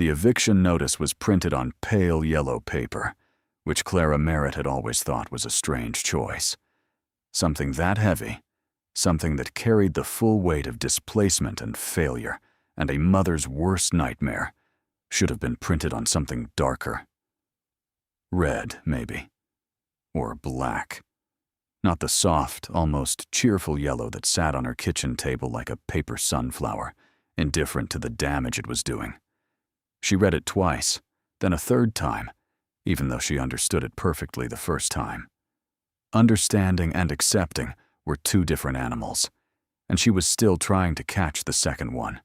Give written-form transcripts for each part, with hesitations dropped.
The eviction notice was printed on pale yellow paper, which Clara Merritt had always thought was a strange choice. Something that heavy, something that carried the full weight of displacement and failure and a mother's worst nightmare, should have been printed on something darker. Red, maybe. Or black. Not the soft, almost cheerful yellow that sat on her kitchen table like a paper sunflower, indifferent to the damage it was doing. She read it twice, then a third time, even though she understood it perfectly the first time. Understanding and accepting were two different animals, and she was still trying to catch the second one.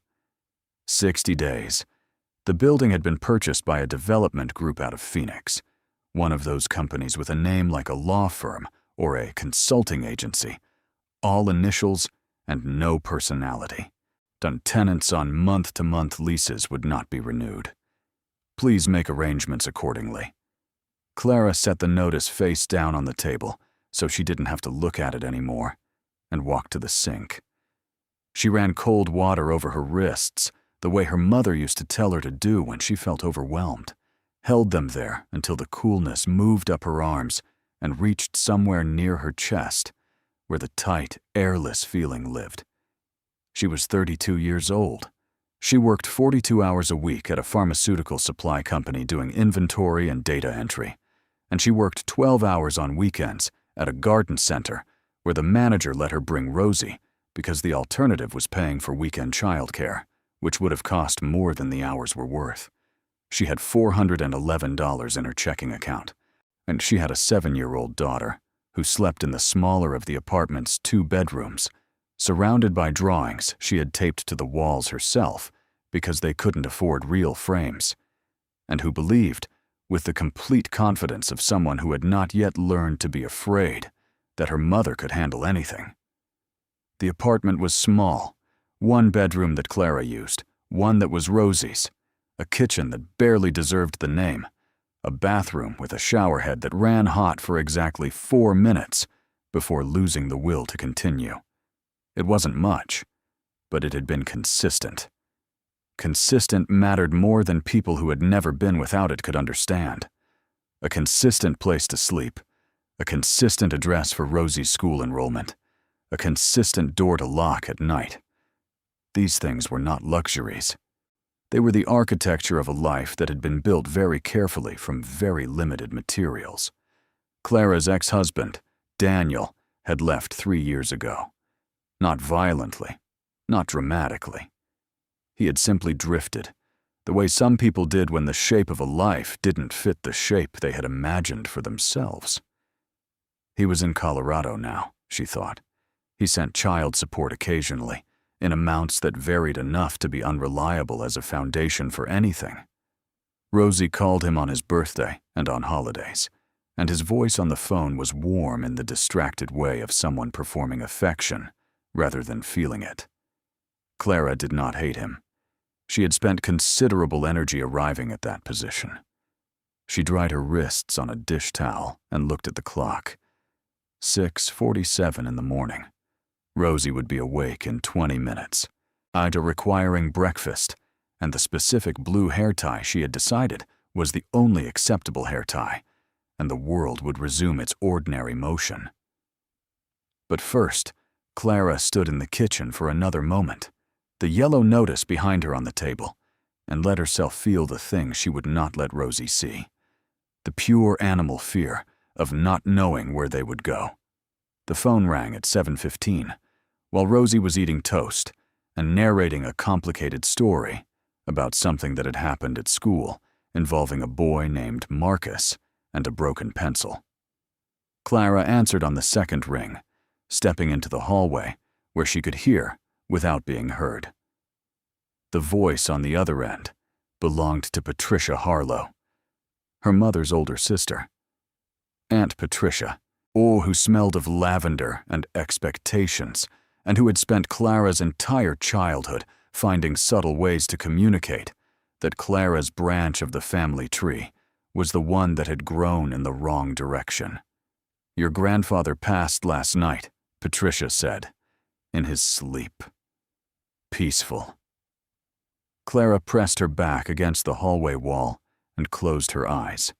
60 days. The building had been purchased by a development group out of Phoenix, one of those companies with a name like a law firm or a consulting agency, all initials and no personality. Tenants on month-to-month leases would not be renewed. Please make arrangements accordingly. Clara set the notice face down on the table so she didn't have to look at it anymore, and walked to the sink. She ran cold water over her wrists, the way her mother used to tell her to do when she felt overwhelmed, held them there until the coolness moved up her arms and reached somewhere near her chest, where the tight, airless feeling lived. She was 32 years old. She worked 42 hours a week at a pharmaceutical supply company doing inventory and data entry, and she worked 12 hours on weekends at a garden center where the manager let her bring Rosie because the alternative was paying for weekend childcare, which would have cost more than the hours were worth. She had $411 in her checking account, and she had a 7-year-old daughter who slept in the smaller of the apartment's 2 bedrooms, surrounded by drawings she had taped to the walls herself because they couldn't afford real frames, and who believed, with the complete confidence of someone who had not yet learned to be afraid, that her mother could handle anything. The apartment was small, 1 bedroom that Clara used, 1 that was Rosie's, a kitchen that barely deserved the name, a bathroom with a shower head that ran hot for exactly 4 minutes before losing the will to continue. It wasn't much, but it had been consistent. Consistent mattered more than people who had never been without it could understand. A consistent place to sleep, a consistent address for Rosie's school enrollment, a consistent door to lock at night. These things were not luxuries. They were the architecture of a life that had been built very carefully from very limited materials. Clara's ex-husband, Daniel, had left 3 years ago. Not violently, not dramatically. He had simply drifted, the way some people did when the shape of a life didn't fit the shape they had imagined for themselves. He was in Colorado now, she thought. He sent child support occasionally, in amounts that varied enough to be unreliable as a foundation for anything. Rosie called him on his birthday and on holidays, and his voice on the phone was warm in the distracted way of someone performing affection rather than feeling it. Clara did not hate him. She had spent considerable energy arriving at that position. She dried her wrists on a dish towel and looked at the clock. 6:47 in the morning. Rosie would be awake in 20 minutes, Ida requiring breakfast, and the specific blue hair tie she had decided was the only acceptable hair tie, and the world would resume its ordinary motion. But first, Clara stood in the kitchen for another moment, the yellow notice behind her on the table, and let herself feel the thing she would not let Rosie see. The pure animal fear of not knowing where they would go. The phone rang at 7:15, while Rosie was eating toast and narrating a complicated story about something that had happened at school involving a boy named Marcus and a broken pencil. Clara answered on the second ring, stepping into the hallway where she could hear without being heard. The voice on the other end belonged to Patricia Harlow, her mother's older sister. Aunt Patricia, who smelled of lavender and expectations, and who had spent Clara's entire childhood finding subtle ways to communicate that Clara's branch of the family tree was the one that had grown in the wrong direction. "Your grandfather passed last night," Patricia said, in his sleep. Peaceful. Clara pressed her back against the hallway wall and closed her eyes.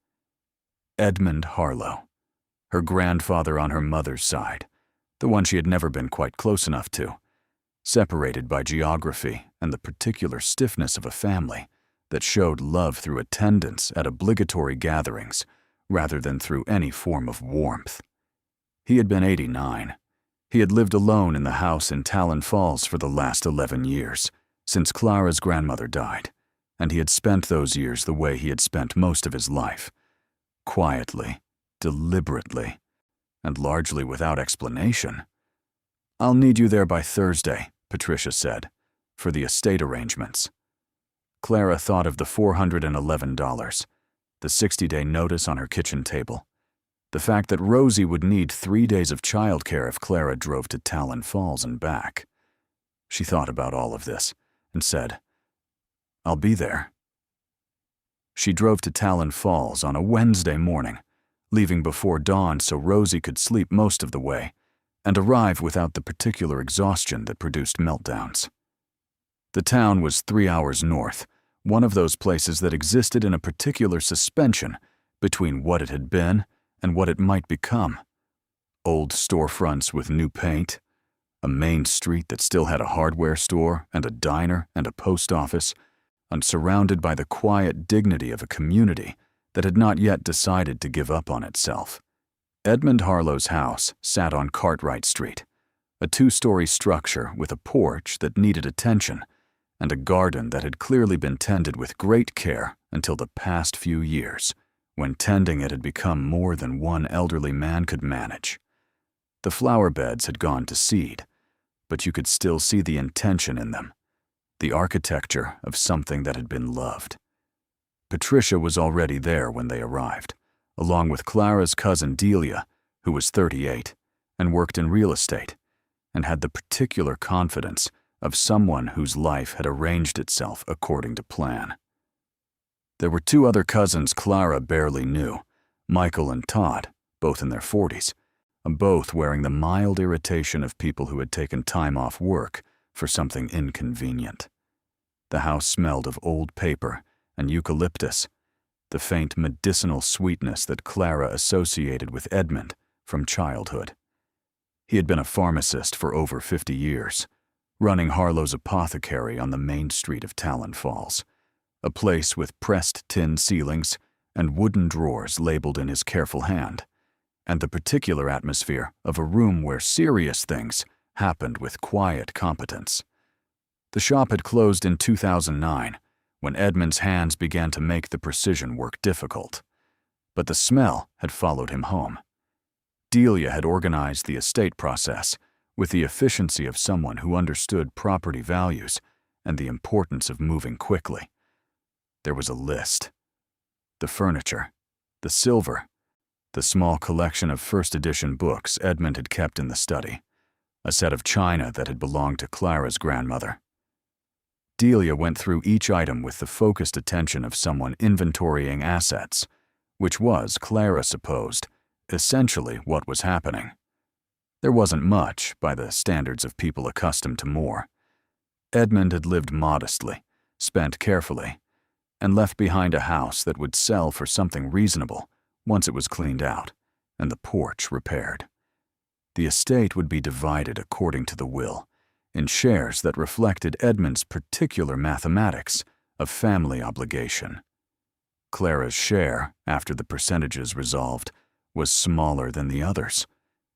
Edmund Harlow, her grandfather on her mother's side, the one she had never been quite close enough to, separated by geography and the particular stiffness of a family that showed love through attendance at obligatory gatherings rather than through any form of warmth. He had been 89. He had lived alone in the house in Talon Falls for the last 11 years, since Clara's grandmother died, and he had spent those years the way he had spent most of his life, quietly, deliberately, and largely without explanation. "I'll need you there by Thursday," Patricia said, "for the estate arrangements." Clara thought of the $411, the 60-day notice on her kitchen table, the fact that Rosie would need 3 days of childcare if Clara drove to Talon Falls and back. She thought about all of this and said, "I'll be there." She drove to Talon Falls on a Wednesday morning, leaving before dawn so Rosie could sleep most of the way and arrive without the particular exhaustion that produced meltdowns. The town was 3 hours north, one of those places that existed in a particular suspension between what it had been and what it might become. Old storefronts with new paint, a main street that still had a hardware store and a diner and a post office, and surrounded by the quiet dignity of a community that had not yet decided to give up on itself. Edmund Harlow's house sat on Cartwright Street, a 2-story structure with a porch that needed attention and a garden that had clearly been tended with great care until the past few years, when tending it had become more than one elderly man could manage. The flower beds had gone to seed, but you could still see the intention in them, the architecture of something that had been loved. Patricia was already there when they arrived, along with Clara's cousin Delia, who was 38 and worked in real estate, and had the particular confidence of someone whose life had arranged itself according to plan. There were 2 other cousins Clara barely knew, Michael and Todd, both in their 40s, and both wearing the mild irritation of people who had taken time off work for something inconvenient. The house smelled of old paper and eucalyptus, the faint medicinal sweetness that Clara associated with Edmund from childhood. He had been a pharmacist for over 50 years, running Harlow's Apothecary on the main street of Talon Falls, a place with pressed tin ceilings and wooden drawers labeled in his careful hand, and the particular atmosphere of a room where serious things happened with quiet competence. The shop had closed in 2009, when Edmund's hands began to make the precision work difficult, but the smell had followed him home. Delia had organized the estate process with the efficiency of someone who understood property values and the importance of moving quickly. There was a list. The furniture, the silver, the small collection of first-edition books Edmund had kept in the study, a set of china that had belonged to Clara's grandmother. Delia went through each item with the focused attention of someone inventorying assets, which was, Clara supposed, essentially what was happening. There wasn't much, by the standards of people accustomed to more. Edmund had lived modestly, spent carefully, and left behind a house that would sell for something reasonable once it was cleaned out and the porch repaired. The estate would be divided according to the will, in shares that reflected Edmund's particular mathematics of family obligation. Clara's share, after the percentages resolved, was smaller than the others,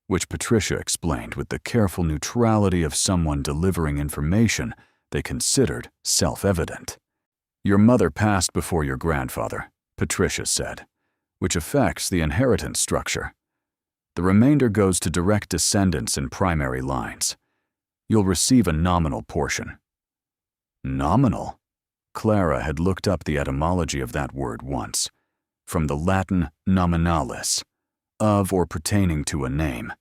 which Patricia explained with the careful neutrality of someone delivering information they considered self-evident. "Your mother passed before your grandfather," Patricia said, "which affects the inheritance structure. The remainder goes to direct descendants in primary lines. You'll receive a nominal portion." Nominal? Clara had looked up the etymology of that word once, from the Latin nominalis, of or pertaining to a name,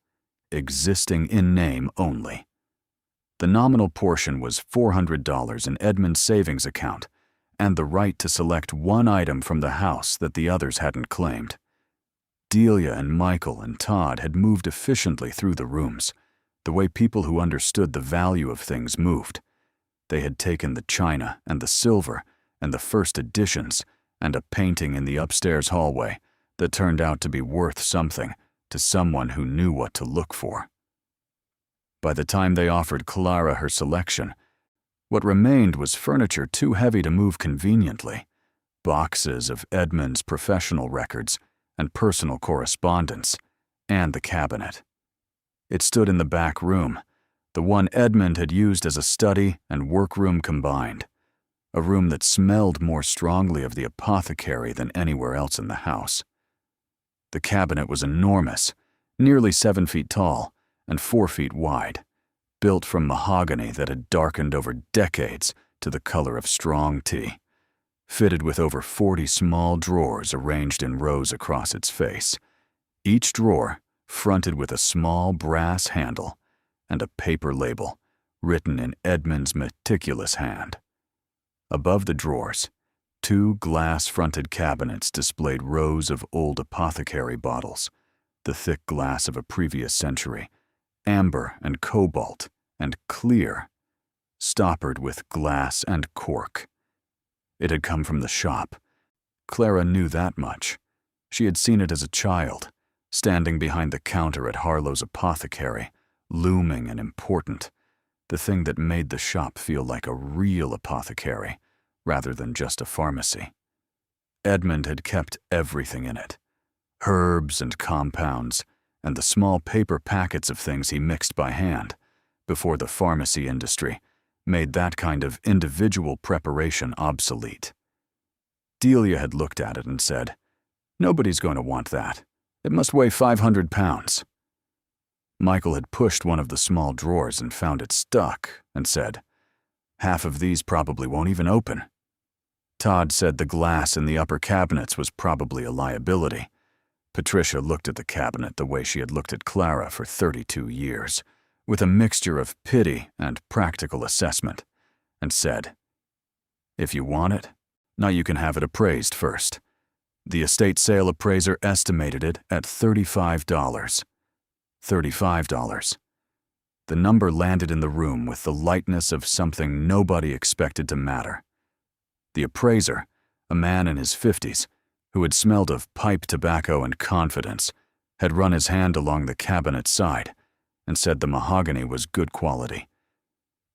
existing in name only. The nominal portion was $400 in Edmund's savings account, and the right to select one item from the house that the others hadn't claimed. Delia and Michael and Todd had moved efficiently through the rooms, the way people who understood the value of things moved. They had taken the china and the silver and the first editions and a painting in the upstairs hallway that turned out to be worth something to someone who knew what to look for. By the time they offered Clara her selection, what remained was furniture too heavy to move conveniently, boxes of Edmund's professional records and personal correspondence, and the cabinet. It stood in the back room, the one Edmund had used as a study and workroom combined, a room that smelled more strongly of the apothecary than anywhere else in the house. The cabinet was enormous, nearly 7 feet tall and 4 feet wide, built from mahogany that had darkened over decades to the color of strong tea, fitted with over 40 small drawers arranged in rows across its face, each drawer fronted with a small brass handle and a paper label written in Edmund's meticulous hand. Above the drawers, 2 glass-fronted cabinets displayed rows of old apothecary bottles, the thick glass of a previous century, amber and cobalt and clear, stoppered with glass and cork. It had come from the shop. Clara knew that much. She had seen it as a child, standing behind the counter at Harlow's apothecary, looming and important, the thing that made the shop feel like a real apothecary rather than just a pharmacy. Edmund had kept everything in it, herbs and compounds, and the small paper packets of things he mixed by hand, before the pharmacy industry made that kind of individual preparation obsolete. Delia had looked at it and said, "Nobody's going to want that. It must weigh 500 pounds. Michael had pushed one of the small drawers and found it stuck and said, "Half of these probably won't even open." Todd said the glass in the upper cabinets was probably a liability. Patricia looked at the cabinet the way she had looked at Clara for 32 years, with a mixture of pity and practical assessment, and said, "If you want it, now you can have it appraised first." The estate sale appraiser estimated it at $35. $35. The number landed in the room with the lightness of something nobody expected to matter. The appraiser, a man in his 50s, who had smelled of pipe tobacco and confidence, had run his hand along the cabinet's side and said the mahogany was good quality.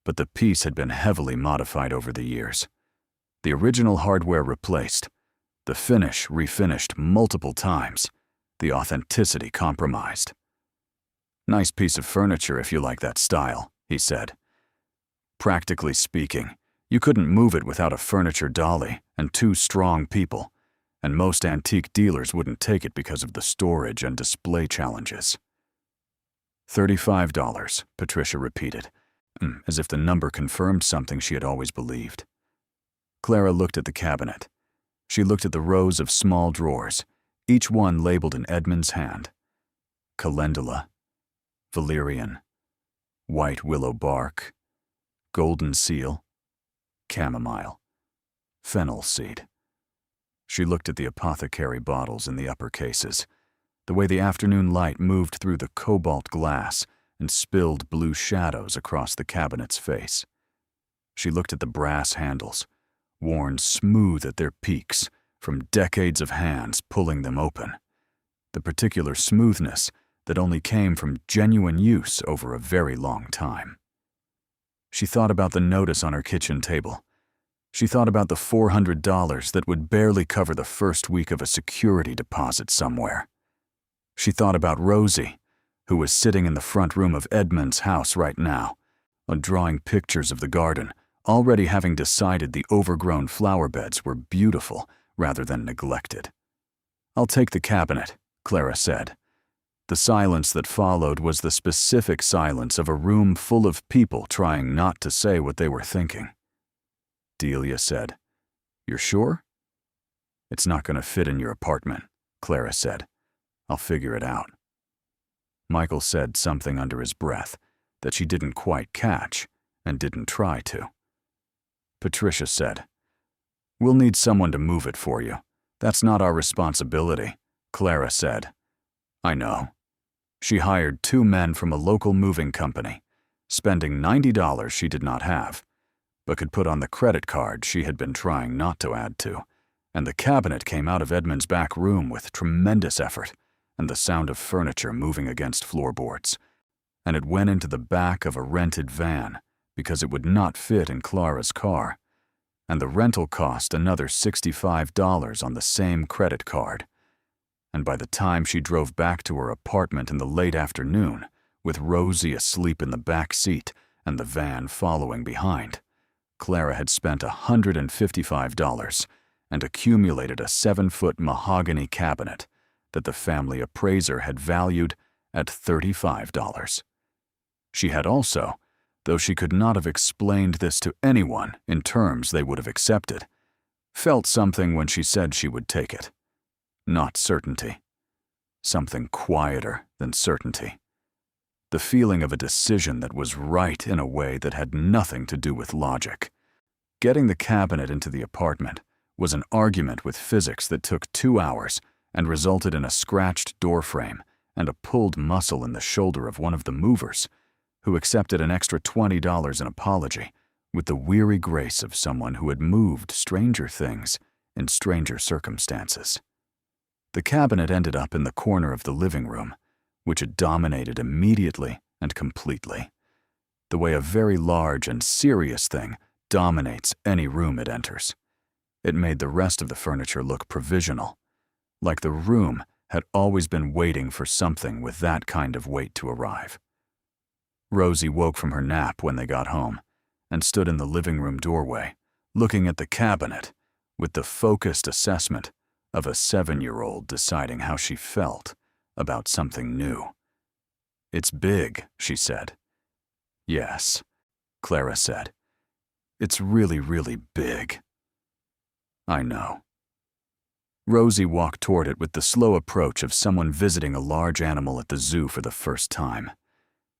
But the piece had been heavily modified over the years. The original hardware replaced, the finish refinished multiple times, the authenticity compromised. "Nice piece of furniture if you like that style," he said. "Practically speaking, you couldn't move it without a furniture dolly and 2 strong people, and most antique dealers wouldn't take it because of the storage and display challenges." $35, Patricia repeated, as if the number confirmed something she had always believed. Clara looked at the cabinet. She looked at the rows of small drawers, each one labeled in Edmund's hand. Calendula, valerian, white willow bark, golden seal, chamomile, fennel seed. She looked at the apothecary bottles in the upper cases, the way the afternoon light moved through the cobalt glass and spilled blue shadows across the cabinet's face. She looked at the brass handles, worn smooth at their peaks from decades of hands pulling them open, the particular smoothness that only came from genuine use over a very long time. She thought about the notice on her kitchen table. She thought about the $400 that would barely cover the first week of a security deposit somewhere. She thought about Rosie, who was sitting in the front room of Edmund's house right now, drawing pictures of the garden, already having decided the overgrown flower beds were beautiful rather than neglected. "I'll take the cabinet," Clara said. The silence that followed was the specific silence of a room full of people trying not to say what they were thinking. Delia said, "You're sure?" "It's not going to fit in your apartment," Clara said. "I'll figure it out." Michael said something under his breath that she didn't quite catch and didn't try to. Patricia said, "We'll need someone to move it for you. That's not our responsibility," Clara said. "I know." She hired 2 men from a local moving company, spending $90 she did not have, but could put on the credit card she had been trying not to add to, and the cabinet came out of Edmund's back room with tremendous effort and the sound of furniture moving against floorboards, and it went into the back of a rented van because it would not fit in Clara's car, and the rental cost another $65 on the same credit card. And by the time she drove back to her apartment in the late afternoon, with Rosie asleep in the back seat and the van following behind, Clara had spent $155 and accumulated a 7-foot mahogany cabinet that the family appraiser had valued at $35. She had also, though she could not have explained this to anyone in terms they would have accepted, felt something when she said she would take it. Not certainty. Something quieter than certainty. The feeling of a decision that was right in a way that had nothing to do with logic. Getting the cabinet into the apartment was an argument with physics that took 2 hours and resulted in a scratched doorframe and a pulled muscle in the shoulder of one of the movers, who accepted an extra $20 in apology with the weary grace of someone who had moved stranger things in stranger circumstances. The cabinet ended up in the corner of the living room, which it dominated immediately and completely, the way a very large and serious thing dominates any room it enters. It made the rest of the furniture look provisional, like the room had always been waiting for something with that kind of weight to arrive. Rosie woke from her nap when they got home and stood in the living room doorway, looking at the cabinet with the focused assessment of a 7-year-old deciding how she felt about something new. "It's big," she said. "Yes," Clara said. "It's really, really big." "I know." Rosie walked toward it with the slow approach of someone visiting a large animal at the zoo for the first time.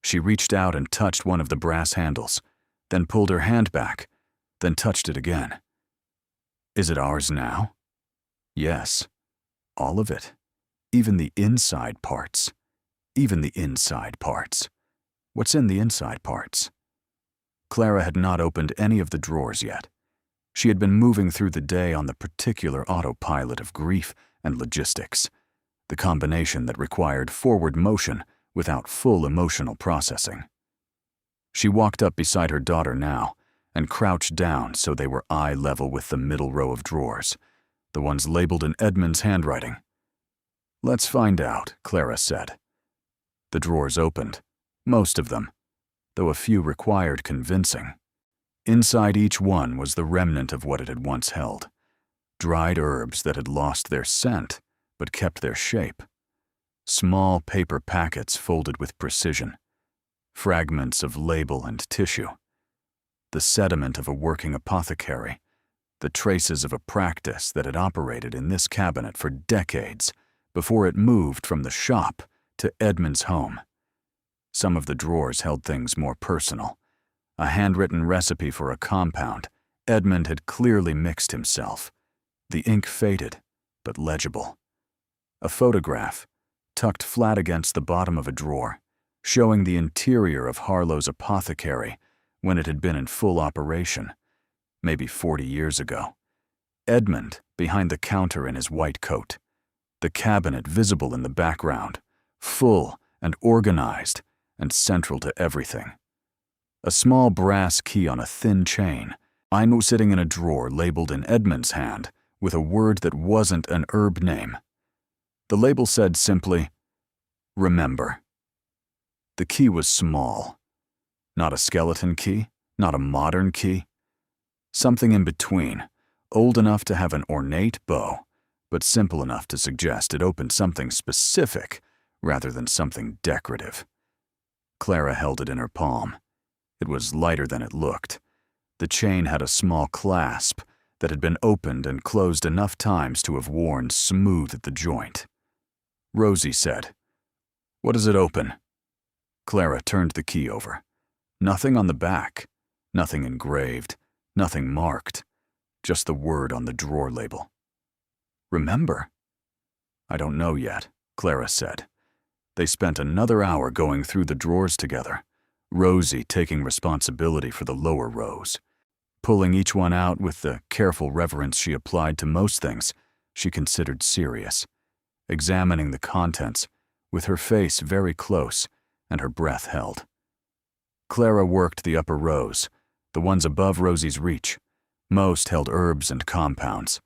She reached out and touched one of the brass handles, then pulled her hand back, then touched it again. "Is it ours now?" "Yes. All of it. Even the inside parts. Even the inside parts. What's in the inside parts?" Clara had not opened any of the drawers yet. She had been moving through the day on the particular autopilot of grief and logistics, the combination that required forward motion without full emotional processing. She walked up beside her daughter now and crouched down so they were eye level with the middle row of drawers, the ones labeled in Edmund's handwriting. "Let's find out," Clara said. The drawers opened, most of them, though a few required convincing. Inside each one was the remnant of what it had once held. Dried herbs that had lost their scent but kept their shape. Small paper packets folded with precision. Fragments of label and tissue. The sediment of a working apothecary. The traces of a practice that had operated in this cabinet for decades before it moved from the shop to Edmund's home. Some of the drawers held things more personal. A handwritten recipe for a compound Edmund had clearly mixed himself. The ink faded, but legible. A photograph, tucked flat against the bottom of a drawer, showing the interior of Harlow's apothecary when it had been in full operation, maybe 40 years ago. Edmund behind the counter in his white coat. The cabinet visible in the background, full and organized and central to everything. A small brass key on a thin chain, sitting in a drawer labeled in Edmund's hand with a word that wasn't an herb name. The label said simply, "Remember." The key was small. Not a skeleton key, not a modern key. Something in between, old enough to have an ornate bow, but simple enough to suggest it opened something specific rather than something decorative. Clara held it in her palm. It was lighter than it looked. The chain had a small clasp that had been opened and closed enough times to have worn smooth at the joint. Rosie said, "What does it open?" Clara turned the key over. Nothing on the back, nothing engraved, nothing marked, just the word on the drawer label. "Remember?" "I don't know yet," Clara said. They spent another hour going through the drawers together, Rosie taking responsibility for the lower rows. pulling each one out with the careful reverence she applied to most things she considered serious, examining the contents, with her face very close and her breath held. Clara worked the upper rows, the ones above Rosie's reach. Most held herbs and compounds.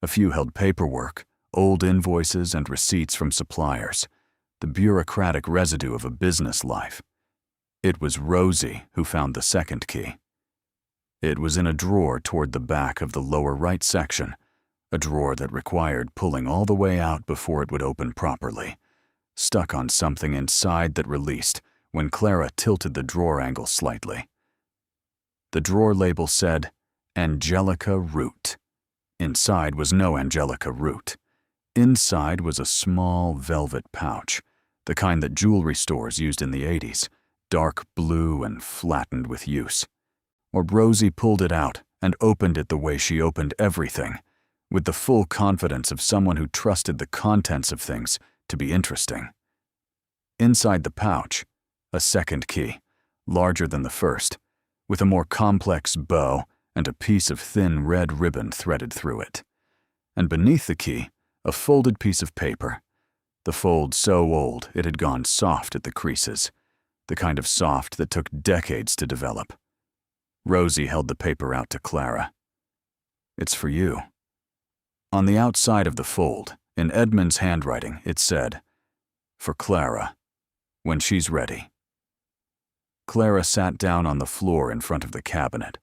A few held paperwork, old invoices and receipts from suppliers, the bureaucratic residue of a business life. It was Rosie who found the second key. It was in a drawer toward the back of the lower right section, a drawer that required pulling all the way out before it would open properly, stuck on something inside that released when Clara tilted the drawer angle slightly. The drawer label said, Angelica Root. Inside was no Angelica Root. Inside was a small velvet pouch, the kind that jewelry stores used in the 80s, dark blue and flattened with use. Or Rosie pulled it out and opened it the way she opened everything, with the full confidence of someone who trusted the contents of things to be interesting. Inside the pouch, a second key, larger than the first, with a more complex bow and a piece of thin red ribbon threaded through it. And beneath the key, a folded piece of paper, the fold so old it had gone soft at the creases, the kind of soft that took decades to develop. Rosie held the paper out to Clara. It's for you. On the outside of the fold, in Edmund's handwriting, it said, For Clara, when she's ready. Clara sat down on the floor in front of the cabinet,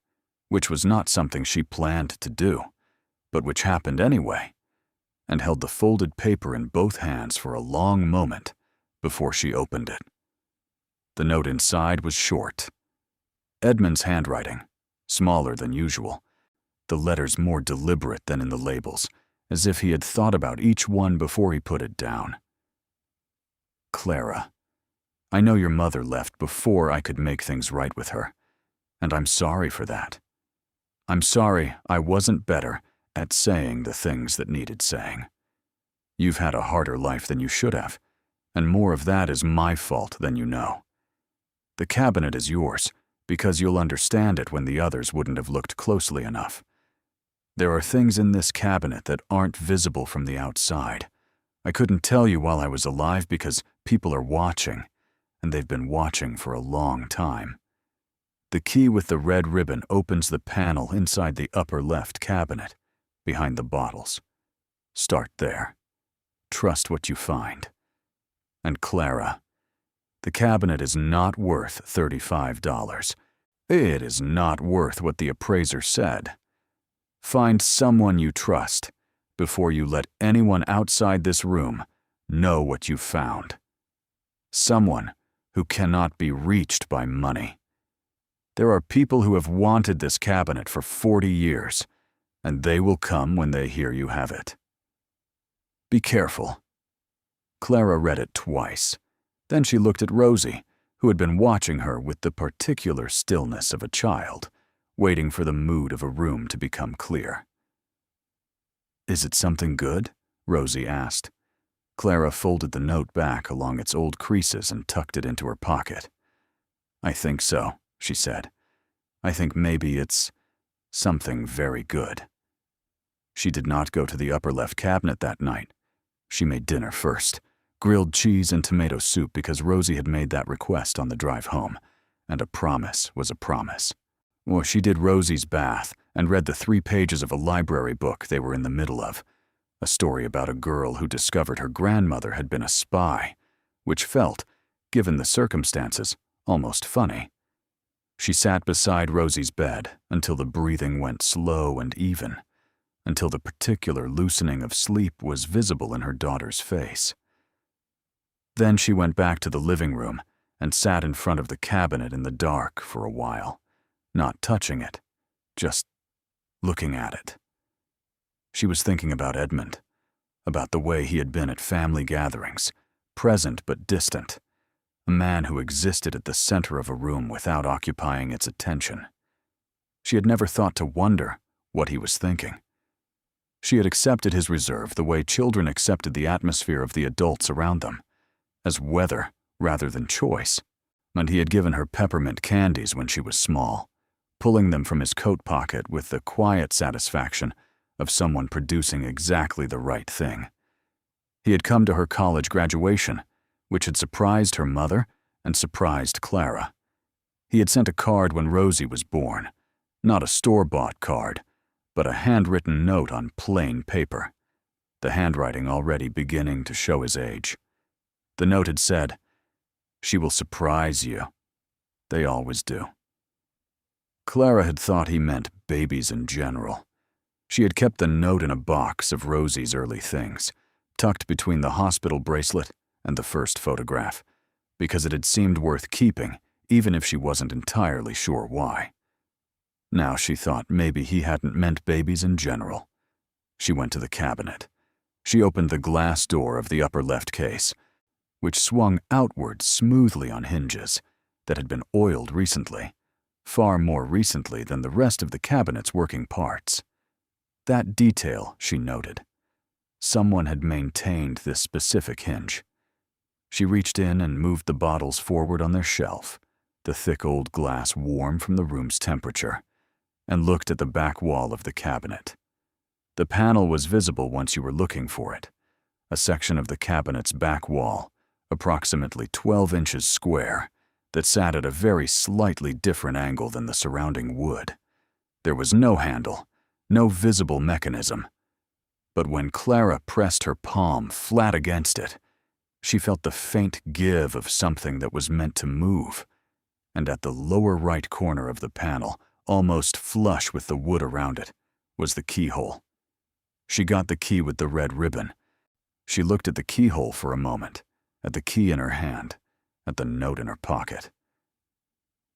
which was not something she planned to do, but which happened anyway, and held the folded paper in both hands for a long moment before she opened it. The note inside was short. Edmund's handwriting, smaller than usual, the letters more deliberate than in the labels, as if he had thought about each one before he put it down. Clara, I know your mother left before I could make things right with her, and I'm sorry for that. I'm sorry I wasn't better at saying the things that needed saying. You've had a harder life than you should have, and more of that is my fault than you know. The cabinet is yours, because you'll understand it when the others wouldn't have looked closely enough. There are things in this cabinet that aren't visible from the outside. I couldn't tell you while I was alive because people are watching, and they've been watching for a long time. The key with the red ribbon opens the panel inside the upper left cabinet, behind the bottles. Start there. Trust what you find. And Clara, the cabinet is not worth $35. It is not worth what the appraiser said. Find someone you trust before you let anyone outside this room know what you found. Someone who cannot be reached by money. There are people who have wanted this cabinet for 40 years, and they will come when they hear you have it. Be careful. Clara read it twice. Then she looked at Rosie, who had been watching her with the particular stillness of a child, waiting for the mood of a room to become clear. Is it something good? Rosie asked. Clara folded the note back along its old creases and tucked it into her pocket. I think so, she said. I think maybe it's something very good. She did not go to the upper left cabinet that night. She made dinner first, grilled cheese and tomato soup because Rosie had made that request on the drive home, and a promise was a promise. Or she did Rosie's bath and read the 3 pages of a library book they were in the middle of, a story about a girl who discovered her grandmother had been a spy, which felt, given the circumstances, almost funny. She sat beside Rosie's bed until the breathing went slow and even, until the particular loosening of sleep was visible in her daughter's face. Then she went back to the living room and sat in front of the cabinet in the dark for a while, not touching it, just looking at it. She was thinking about Edmund, about the way he had been at family gatherings, present but distant, a man who existed at the center of a room without occupying its attention. She had never thought to wonder what he was thinking. She had accepted his reserve the way children accepted the atmosphere of the adults around them, as weather rather than choice, and he had given her peppermint candies when she was small, pulling them from his coat pocket with the quiet satisfaction of someone producing exactly the right thing. He had come to her college graduation, which had surprised her mother and surprised Clara. He had sent a card when Rosie was born, not a store-bought card, but a handwritten note on plain paper, the handwriting already beginning to show his age. The note had said, "She will surprise you." They always do. Clara had thought he meant babies in general. She had kept the note in a box of Rosie's early things, tucked between the hospital bracelet and the first photograph, because it had seemed worth keeping, even if she wasn't entirely sure why. Now she thought maybe he hadn't meant babies in general. She went to the cabinet. She opened the glass door of the upper left case, which swung outward smoothly on hinges that had been oiled recently, far more recently than the rest of the cabinet's working parts. That detail, she noted. Someone had maintained this specific hinge. She reached in and moved the bottles forward on their shelf, the thick old glass warm from the room's temperature, and looked at the back wall of the cabinet. The panel was visible once you were looking for it, a section of the cabinet's back wall, approximately 12 inches square, that sat at a very slightly different angle than the surrounding wood. There was no handle, no visible mechanism. But when Clara pressed her palm flat against it, she felt the faint give of something that was meant to move, and at the lower right corner of the panel, almost flush with the wood around it, was the keyhole. She got the key with the red ribbon. She looked at the keyhole for a moment, at the key in her hand, at the note in her pocket.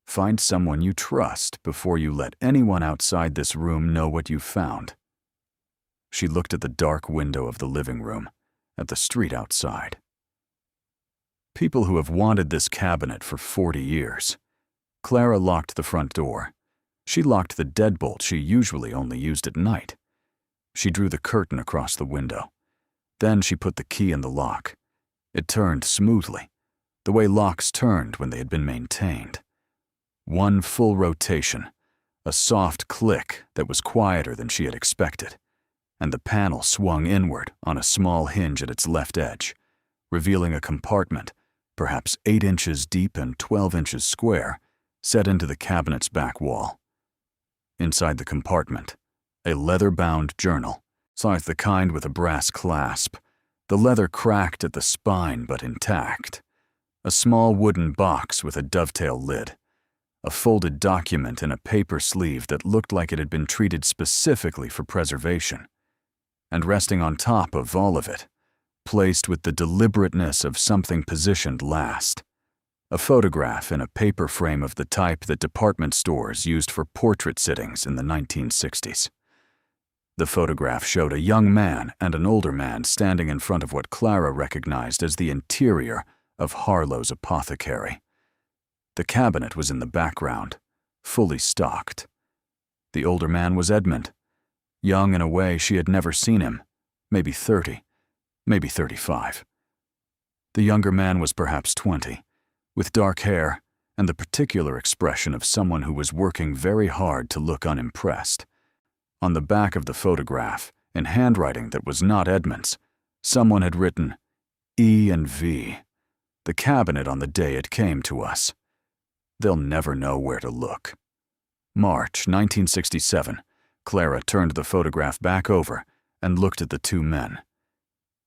Find someone you trust before you let anyone outside this room know what you found. She looked at the dark window of the living room, at the street outside. People who have wanted this cabinet for 40 years. Clara locked the front door. She locked the deadbolt she usually only used at night. She drew the curtain across the window. Then she put the key in the lock. It turned smoothly, the way locks turned when they had been maintained. One full rotation, a soft click that was quieter than she had expected, and the panel swung inward on a small hinge at its left edge, revealing a compartment, perhaps 8 inches deep and 12 inches square, set into the cabinet's back wall. Inside the compartment, a leather-bound journal, sized the kind with a brass clasp, the leather cracked at the spine but intact, a small wooden box with a dovetail lid, a folded document in a paper sleeve that looked like it had been treated specifically for preservation, and resting on top of all of it, placed with the deliberateness of something positioned last, a photograph in a paper frame of the type that department stores used for portrait sittings in the 1960s. The photograph showed a young man and an older man standing in front of what Clara recognized as the interior of Harlow's Apothecary. The cabinet was in the background, fully stocked. The older man was Edmund, young in a way she had never seen him, maybe 30, maybe 35. The younger man was perhaps 20, with dark hair and the particular expression of someone who was working very hard to look unimpressed. On the back of the photograph, in handwriting that was not Edmund's, someone had written, E and V, the cabinet on the day it came to us. They'll never know where to look. March 1967, Clara turned the photograph back over and looked at the two men.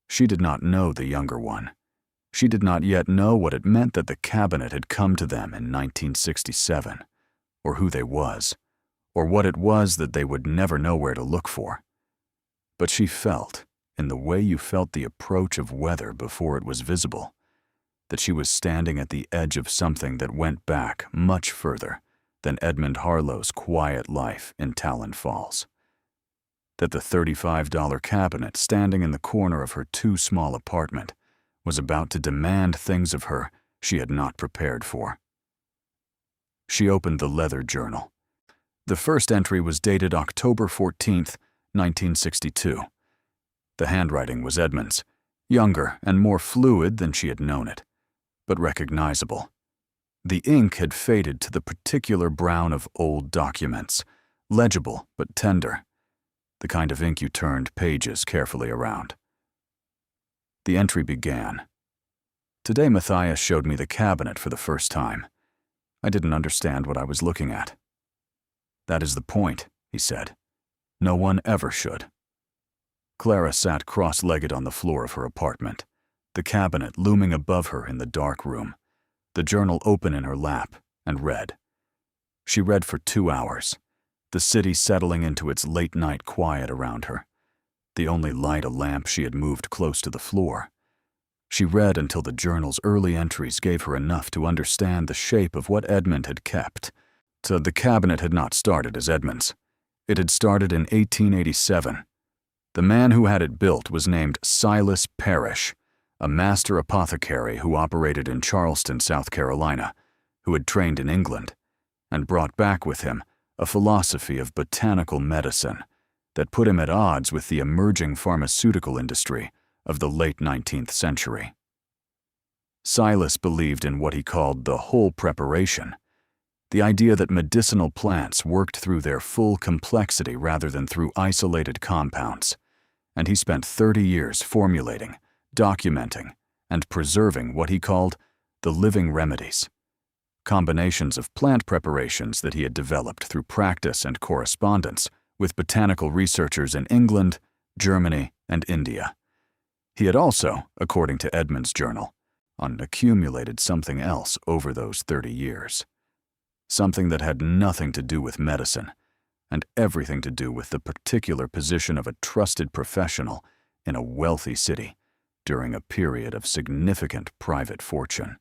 She did not know the younger one. She did not yet know what it meant that the cabinet had come to them in 1967, or who they was, or what it was that they would never know where to look for. But she felt, in the way you felt the approach of weather before it was visible, that she was standing at the edge of something that went back much further than Edmund Harlow's quiet life in Talon Falls. That the $35 cabinet standing in the corner of her too small apartment was about to demand things of her she had not prepared for. She opened the leather journal. The first entry was dated October 14th, 1962. The handwriting was Edmund's, younger and more fluid than she had known it, but recognizable. The ink had faded to the particular brown of old documents, legible but tender, the kind of ink you turned pages carefully around. The entry began. Today Matthias showed me the cabinet for the first time. I didn't understand what I was looking at. That is the point, he said. No one ever should. Clara sat cross-legged on the floor of her apartment, the cabinet looming above her in the dark room, the journal open in her lap, and read. She read for 2 hours, the city settling into its late-night quiet around her, the only light a lamp she had moved close to the floor. She read until the journal's early entries gave her enough to understand the shape of what Edmund had kept. So the cabinet had not started as Edmund's. It had started in 1887. The man who had it built was named Silas Parrish, a master apothecary who operated in Charleston, South Carolina, who had trained in England, and brought back with him a philosophy of botanical medicine that put him at odds with the emerging pharmaceutical industry of the late 19th century. Silas believed in what he called the whole preparation, the idea that medicinal plants worked through their full complexity rather than through isolated compounds, and he spent 30 years formulating, documenting, and preserving what he called the living remedies, combinations of plant preparations that he had developed through practice and correspondence with botanical researchers in England, Germany, and India. He had also, according to Edmund's journal, accumulated something else over those 30 years. Something that had nothing to do with medicine, and everything to do with the particular position of a trusted professional in a wealthy city during a period of significant private fortune.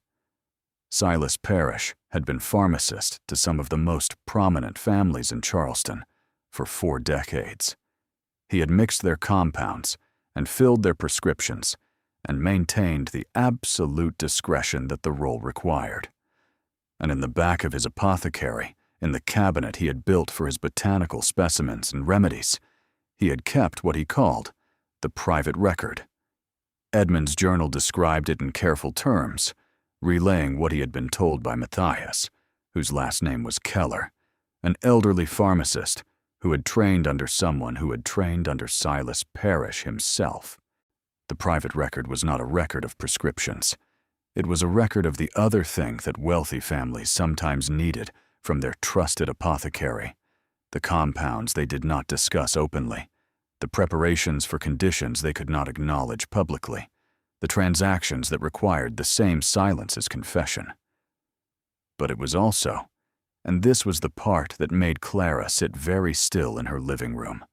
Silas Parrish had been pharmacist to some of the most prominent families in Charleston for 4 decades. He had mixed their compounds and filled their prescriptions and maintained the absolute discretion that the role required. And in the back of his apothecary, in the cabinet he had built for his botanical specimens and remedies, he had kept what he called the private record. Edmund's journal described it in careful terms, relaying what he had been told by Matthias, whose last name was Keller, an elderly pharmacist who had trained under someone who had trained under Silas Parrish himself. The private record was not a record of prescriptions. It was a record of the other thing that wealthy families sometimes needed from their trusted apothecary, the compounds they did not discuss openly, the preparations for conditions they could not acknowledge publicly, the transactions that required the same silence as confession. But it was also, and this was the part that made Clara sit very still in her living room,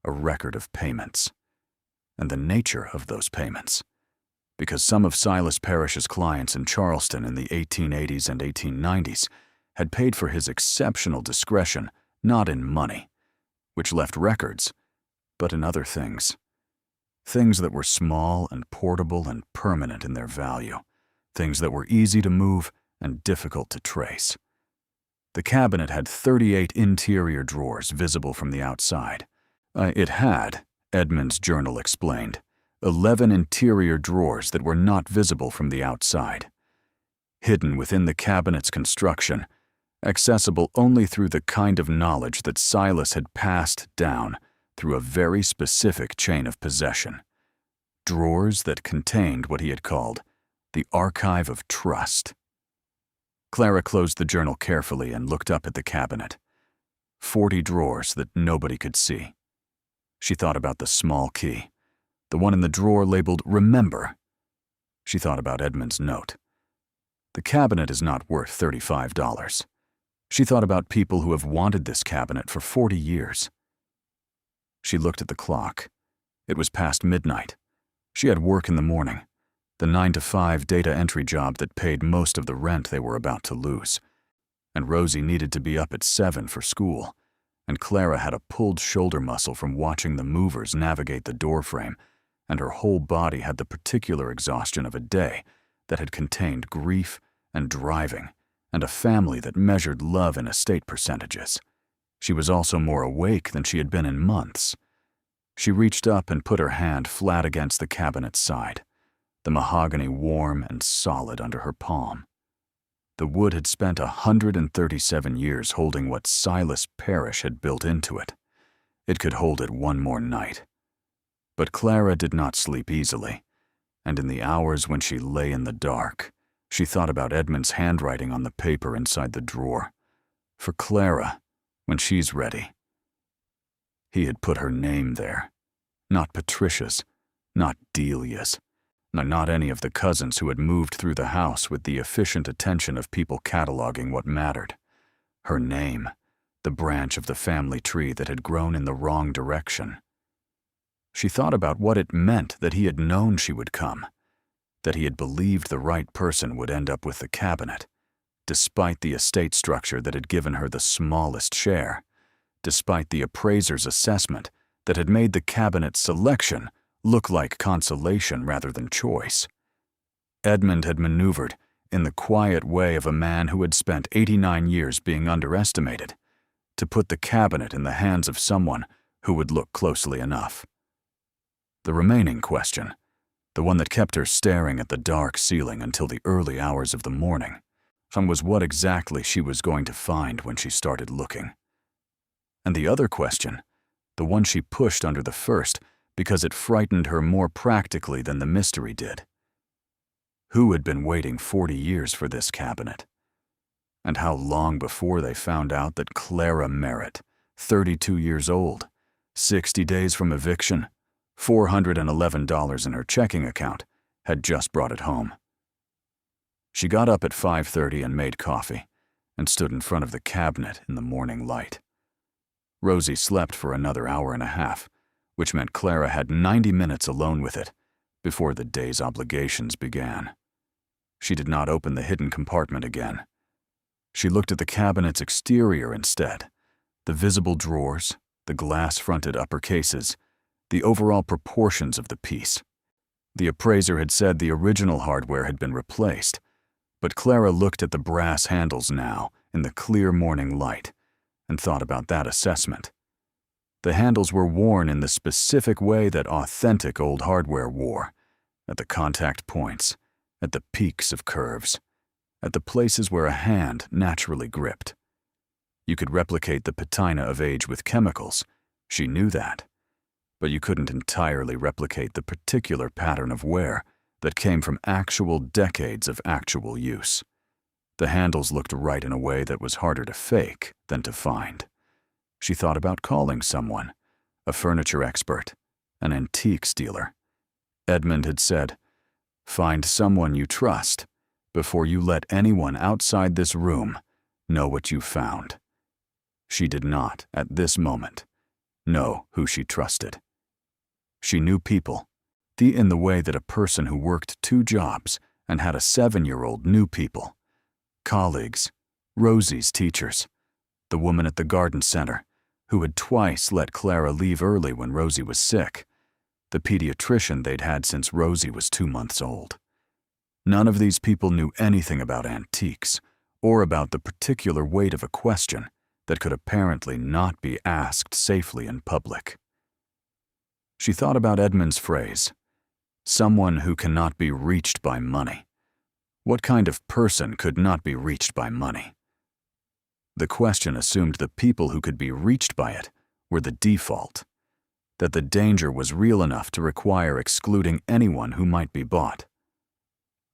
a record of payments, and the nature of those payments. Because some of Silas Parrish's clients in Charleston in the 1880s and 1890s had paid for his exceptional discretion not in money, which left records, but in other things. Things that were small and portable and permanent in their value, things that were easy to move and difficult to trace. The cabinet had 38 interior drawers visible from the outside. It had, Edmund's journal explained, 11 interior drawers that were not visible from the outside. Hidden within the cabinet's construction, accessible only through the kind of knowledge that Silas had passed down through a very specific chain of possession. Drawers that contained what he had called the archive of trust. Clara closed the journal carefully and looked up at the cabinet. 40 drawers that nobody could see. She thought about the small key, the one in the drawer labeled Remember. She thought about Edmund's note. The cabinet is not worth $35. She thought about people who have wanted this cabinet for 40 years. She looked at the clock. It was past midnight. She had work in the morning, the 9-to-5 data entry job that paid most of the rent they were about to lose. And Rosie needed to be up at 7 for school, and Clara had a pulled shoulder muscle from watching the movers navigate the doorframe, and her whole body had the particular exhaustion of a day that had contained grief and driving and a family that measured love in estate percentages. She was also more awake than she had been in months. She reached up and put her hand flat against the cabinet's side, the mahogany warm and solid under her palm. The wood had spent 137 years holding what Silas Parrish had built into it. It could hold it one more night. But Clara did not sleep easily, and in the hours when she lay in the dark, she thought about Edmund's handwriting on the paper inside the drawer. For Clara, when she's ready. He had put her name there. Not Patricia's, not Delia's, not any of the cousins who had moved through the house with the efficient attention of people cataloging what mattered. Her name, the branch of the family tree that had grown in the wrong direction. She thought about what it meant that he had known she would come, that he had believed the right person would end up with the cabinet, despite the estate structure that had given her the smallest share, despite the appraiser's assessment that had made the cabinet's selection look like consolation rather than choice. Edmund had maneuvered in the quiet way of a man who had spent 89 years being underestimated, to put the cabinet in the hands of someone who would look closely enough. The remaining question, the one that kept her staring at the dark ceiling until the early hours of the morning, was what exactly she was going to find when she started looking. And the other question, the one she pushed under the first because it frightened her more practically than the mystery did. Who had been waiting 40 years for this cabinet? And how long before they found out that Clara Merritt, 32 years old, 60 days from eviction, $411 in her checking account, had just brought it home. She got up at 5:30 and made coffee, and stood in front of the cabinet in the morning light. Rosie slept for another hour and a half, which meant Clara had 90 minutes alone with it before the day's obligations began. She did not open the hidden compartment again. She looked at the cabinet's exterior instead, the visible drawers, the glass-fronted upper cases, the overall proportions of the piece. The appraiser had said the original hardware had been replaced, but Clara looked at the brass handles now in the clear morning light and thought about that assessment. The handles were worn in the specific way that authentic old hardware wore, at the contact points, at the peaks of curves, at the places where a hand naturally gripped. You could replicate the patina of age with chemicals, she knew that, but you couldn't entirely replicate the particular pattern of wear that came from actual decades of actual use. The handles looked right in a way that was harder to fake than to find. She thought about calling someone, a furniture expert, an antiques dealer. Edmund had said, "Find someone you trust before you let anyone outside this room know what you found." She did not, at this moment, know who she trusted. She knew people, in the way that a person who worked 2 jobs and had a 7-year-old knew people. Colleagues, Rosie's teachers, the woman at the garden center, who had twice let Clara leave early when Rosie was sick, the pediatrician they'd had since Rosie was 2 months old. None of these people knew anything about antiques or about the particular weight of a question that could apparently not be asked safely in public. She thought about Edmund's phrase, "Someone who cannot be reached by money." What kind of person could not be reached by money? The question assumed the people who could be reached by it were the default, that the danger was real enough to require excluding anyone who might be bought.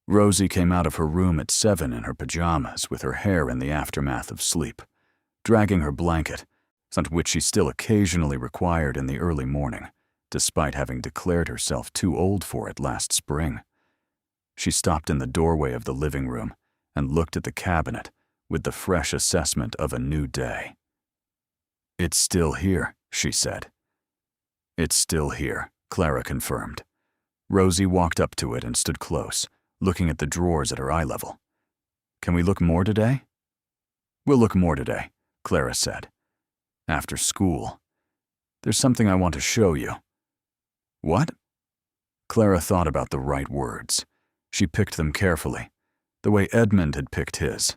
Rosie came out of her room at 7 in her pajamas with her hair in the aftermath of sleep, dragging her blanket, which she still occasionally required in the early morning, despite having declared herself too old for it last spring. She stopped in the doorway of the living room and looked at the cabinet with the fresh assessment of a new day. "It's still here," she said. "It's still here," Clara confirmed. Rosie walked up to it and stood close, looking at the drawers at her eye level. "Can we look more today?" "We'll look more today," Clara said. "After school. There's something I want to show you." "What?" Clara thought about the right words. She picked them carefully, the way Edmund had picked his.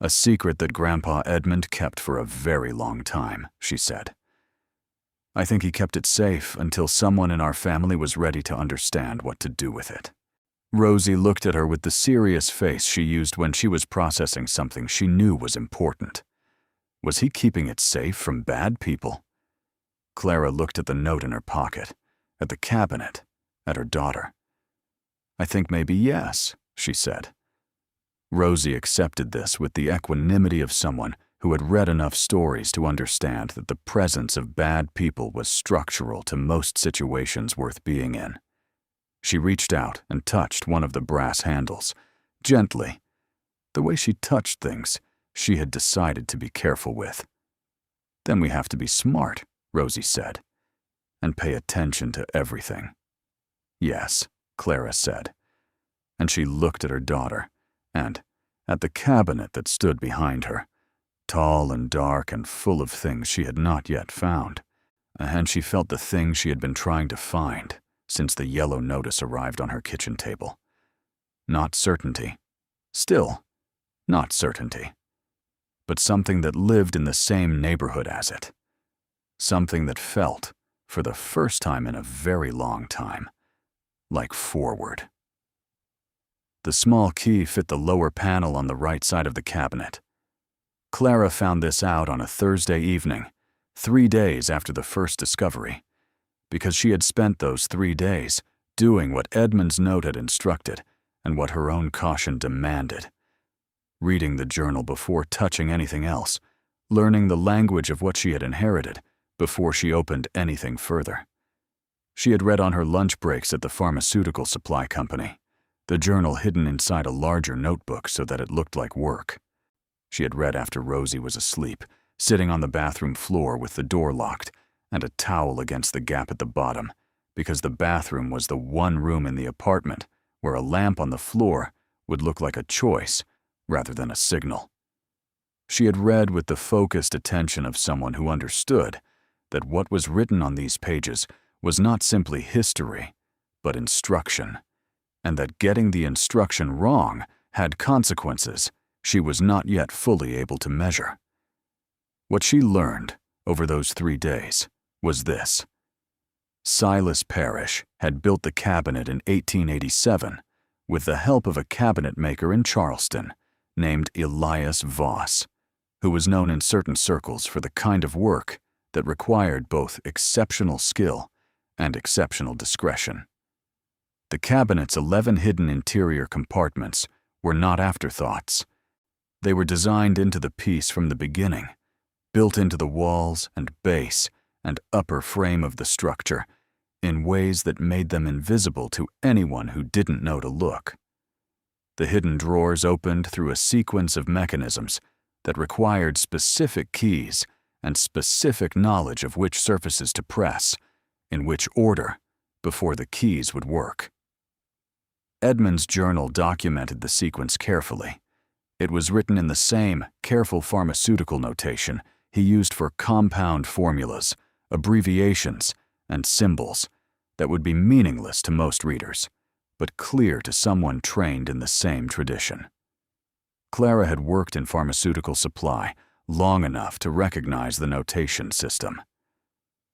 "A secret that Grandpa Edmund kept for a very long time," she said. "I think he kept it safe until someone in our family was ready to understand what to do with it." Rosie looked at her with the serious face she used when she was processing something she knew was important. Was he keeping it safe from bad people? Clara looked at the note in her pocket, at the cabinet, at her daughter. "I think maybe yes," she said. Rosie accepted this with the equanimity of someone who had read enough stories to understand that the presence of bad people was structural to most situations worth being in. She reached out and touched one of the brass handles, gently, the way she touched things she had decided to be careful with. "Then we have to be smart," Rosie said, "and pay attention to everything." "Yes," Clara said, and she looked at her daughter and at the cabinet that stood behind her, tall and dark and full of things she had not yet found, and she felt the thing she had been trying to find since the yellow notice arrived on her kitchen table. Not certainty. Still, not certainty. But something that lived in the same neighborhood as it. Something that felt, for the first time in a very long time, like forward. The small key fit the lower panel on the right side of the cabinet. Clara found this out on a Thursday evening, 3 days after the first discovery, because she had spent those 3 days doing what Edmund's note had instructed and what her own caution demanded. Reading the journal before touching anything else, learning the language of what she had inherited before she opened anything further. She had read on her lunch breaks at the pharmaceutical supply company, the journal hidden inside a larger notebook so that it looked like work. She had read after Rosie was asleep, sitting on the bathroom floor with the door locked and a towel against the gap at the bottom, because the bathroom was the one room in the apartment where a lamp on the floor would look like a choice rather than a signal. She had read with the focused attention of someone who understood that what was written on these pages was not simply history, but instruction, and that getting the instruction wrong had consequences she was not yet fully able to measure. What she learned over those 3 days was this. Silas Parrish had built the cabinet in 1887 with the help of a cabinet maker in Charleston named Elias Voss, who was known in certain circles for the kind of work that required both exceptional skill and exceptional discretion. The cabinet's 11 hidden interior compartments were not afterthoughts. They were designed into the piece from the beginning, built into the walls and base and upper frame of the structure in ways that made them invisible to anyone who didn't know to look. The hidden drawers opened through a sequence of mechanisms that required specific keys and specific knowledge of which surfaces to press, in which order, before the keys would work. Edmund's journal documented the sequence carefully. It was written in the same careful pharmaceutical notation he used for compound formulas, abbreviations, and symbols that would be meaningless to most readers, but clear to someone trained in the same tradition. Clara had worked in pharmaceutical supply long enough to recognize the notation system.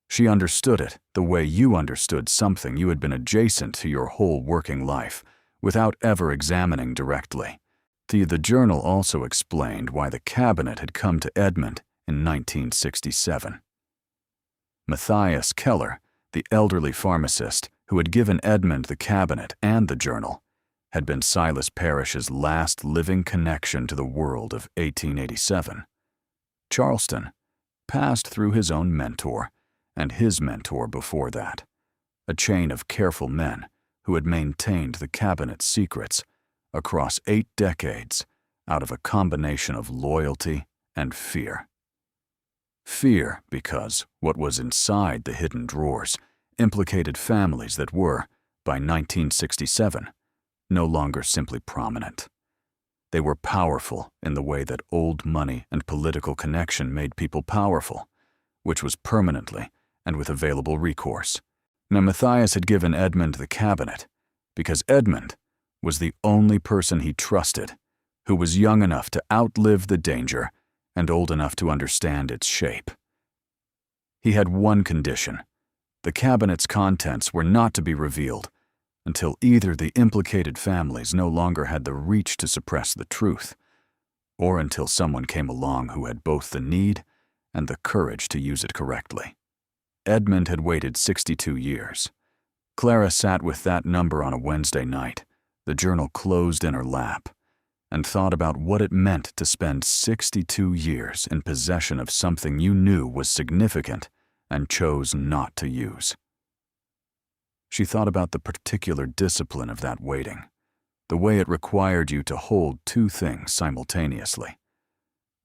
She understood it the way you understood something you had been adjacent to your whole working life, without ever examining directly. The journal also explained why the cabinet had come to Edmund in 1967. Matthias Keller, the elderly pharmacist who had given Edmund the cabinet and the journal, had been Silas Parrish's last living connection to the world of 1887. Charleston passed through his own mentor and his mentor before that, a chain of careful men who had maintained the cabinet's secrets across 8 decades out of a combination of loyalty and fear. Fear because what was inside the hidden drawers implicated families that were, by 1967, no longer simply prominent. They were powerful in the way that old money and political connection made people powerful, which was permanently and with available recourse. Now Matthias had given Edmund the cabinet because Edmund was the only person he trusted who was young enough to outlive the danger and old enough to understand its shape. He had one condition. The cabinet's contents were not to be revealed until either the implicated families no longer had the reach to suppress the truth, or until someone came along who had both the need and the courage to use it correctly. Edmund had waited 62 years. Clara sat with that number on a Wednesday night, the journal closed in her lap, and thought about what it meant to spend 62 years in possession of something you knew was significant and chose not to use. She thought about the particular discipline of that waiting, the way it required you to hold two things simultaneously: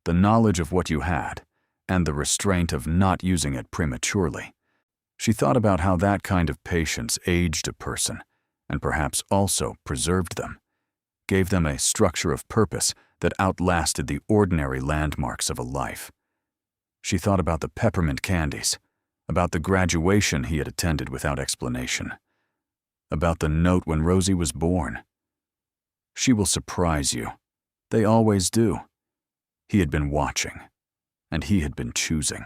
the knowledge of what you had and the restraint of not using it prematurely. She thought about how that kind of patience aged a person and perhaps also preserved them, gave them a structure of purpose that outlasted the ordinary landmarks of a life. She thought about the peppermint candies, about the graduation he had attended without explanation, about the note when Rosie was born. She will surprise you. They always do. He had been watching, and he had been choosing.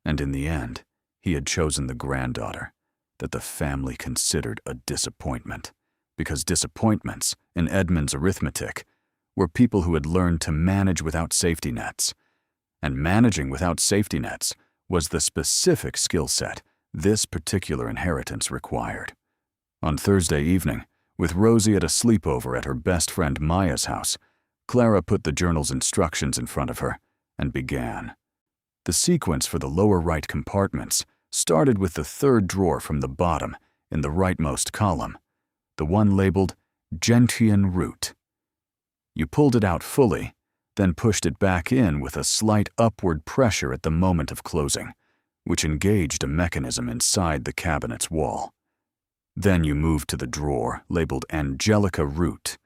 And in the end, he had chosen the granddaughter that the family considered a disappointment, because disappointments, in Edmund's arithmetic, were people who had learned to manage without safety nets. And managing without safety nets was the specific skill set this particular inheritance required. On Thursday evening, with Rosie at a sleepover at her best friend Maya's house, Clara put the journal's instructions in front of her and began. The sequence for the lower right compartments started with the third drawer from the bottom in the rightmost column, the one labeled Gentian Root. You pulled it out fully, then pushed it back in with a slight upward pressure at the moment of closing, which engaged a mechanism inside the cabinet's wall. Then you moved to the drawer labeled Angelica Root,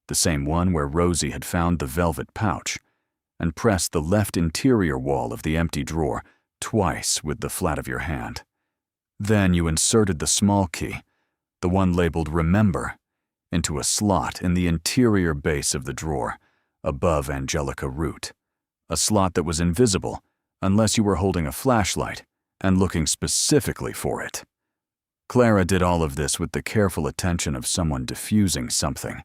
the same one where Rosie had found the velvet pouch, and pressed the left interior wall of the empty drawer twice with the flat of your hand. Then you inserted the small key, the one labeled Remember, into a slot in the interior base of the drawer, above Angelica Root, a slot that was invisible unless you were holding a flashlight and looking specifically for it. Clara did all of this with the careful attention of someone diffusing something,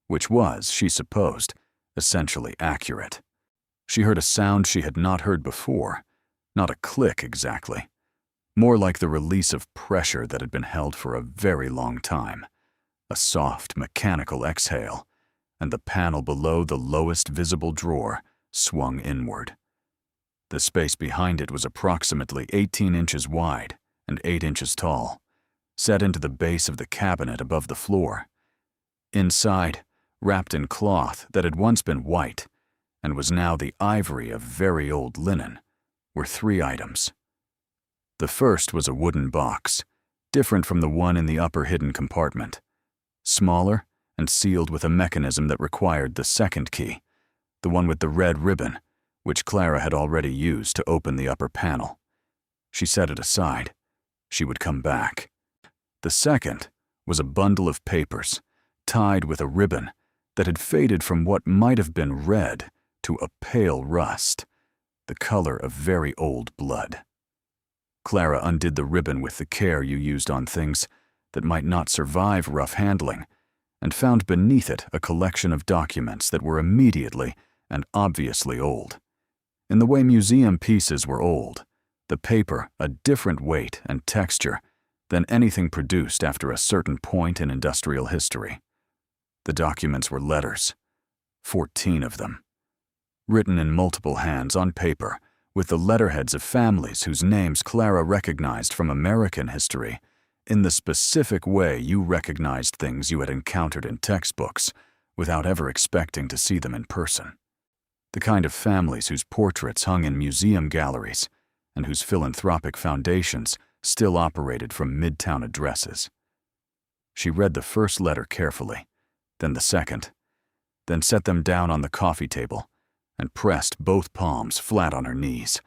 which was, she supposed, essentially accurate. She heard a sound she had not heard before, not a click exactly, more like the release of pressure that had been held for a very long time, a soft mechanical exhale, and the panel below the lowest visible drawer swung inward. The space behind it was approximately 18 inches wide and 8 inches tall, set into the base of the cabinet above the floor. Inside, wrapped in cloth that had once been white and was now the ivory of very old linen, were 3 items. The first was a wooden box, different from the one in the upper hidden compartment, smaller and sealed with a mechanism that required the second key, the one with the red ribbon, which Clara had already used to open the upper panel. She set it aside. She would come back. The second was a bundle of papers, tied with a ribbon that had faded from what might have been red to a pale rust, the color of very old blood. Clara undid the ribbon with the care you used on things that might not survive rough handling, and found beneath it a collection of documents that were immediately and obviously old. In the way museum pieces were old, the paper a different weight and texture than anything produced after a certain point in industrial history. The documents were letters, 14 of them, written in multiple hands on paper with the letterheads of families whose names Clara recognized from American history in the specific way you recognized things you had encountered in textbooks without ever expecting to see them in person. The kind of families whose portraits hung in museum galleries and whose philanthropic foundations still operated from midtown addresses. She read the first letter carefully, then the second, then set them down on the coffee table and pressed both palms flat on her knees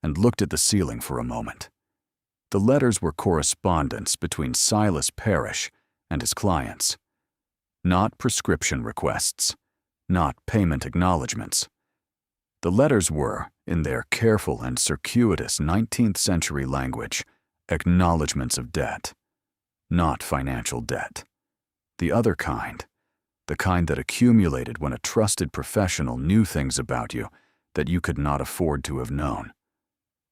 and looked at the ceiling for a moment. The letters were correspondence between Silas Parrish and his clients, not prescription requests, not payment acknowledgments. The letters were, in their careful and circuitous 19th century language, acknowledgments of debt. not financial debt. The other kind, the kind that accumulated when a trusted professional knew things about you that you could not afford to have known.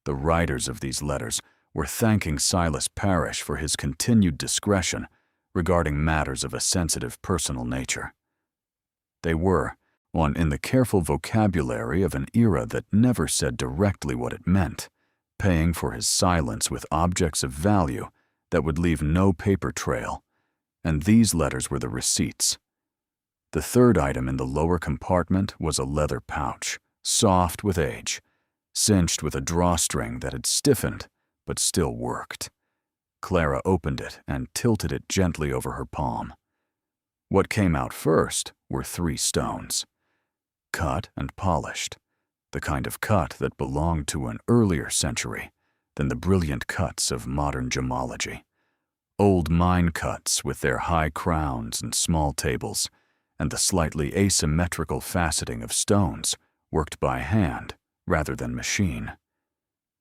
The writers of these letters were thanking Silas Parrish for his continued discretion regarding matters of a sensitive personal nature. They were, in the careful vocabulary of an era that never said directly what it meant, paying for his silence with objects of value that would leave no paper trail, and these letters were the receipts. The third item in the lower compartment was a leather pouch, soft with age, cinched with a drawstring that had stiffened but still worked. Clara opened it and tilted it gently over her palm. What came out first were 3 stones, cut and polished, the kind of cut that belonged to an earlier century than the brilliant cuts of modern gemology. Old mine cuts with their high crowns and small tables, and the slightly asymmetrical faceting of stones worked by hand rather than machine.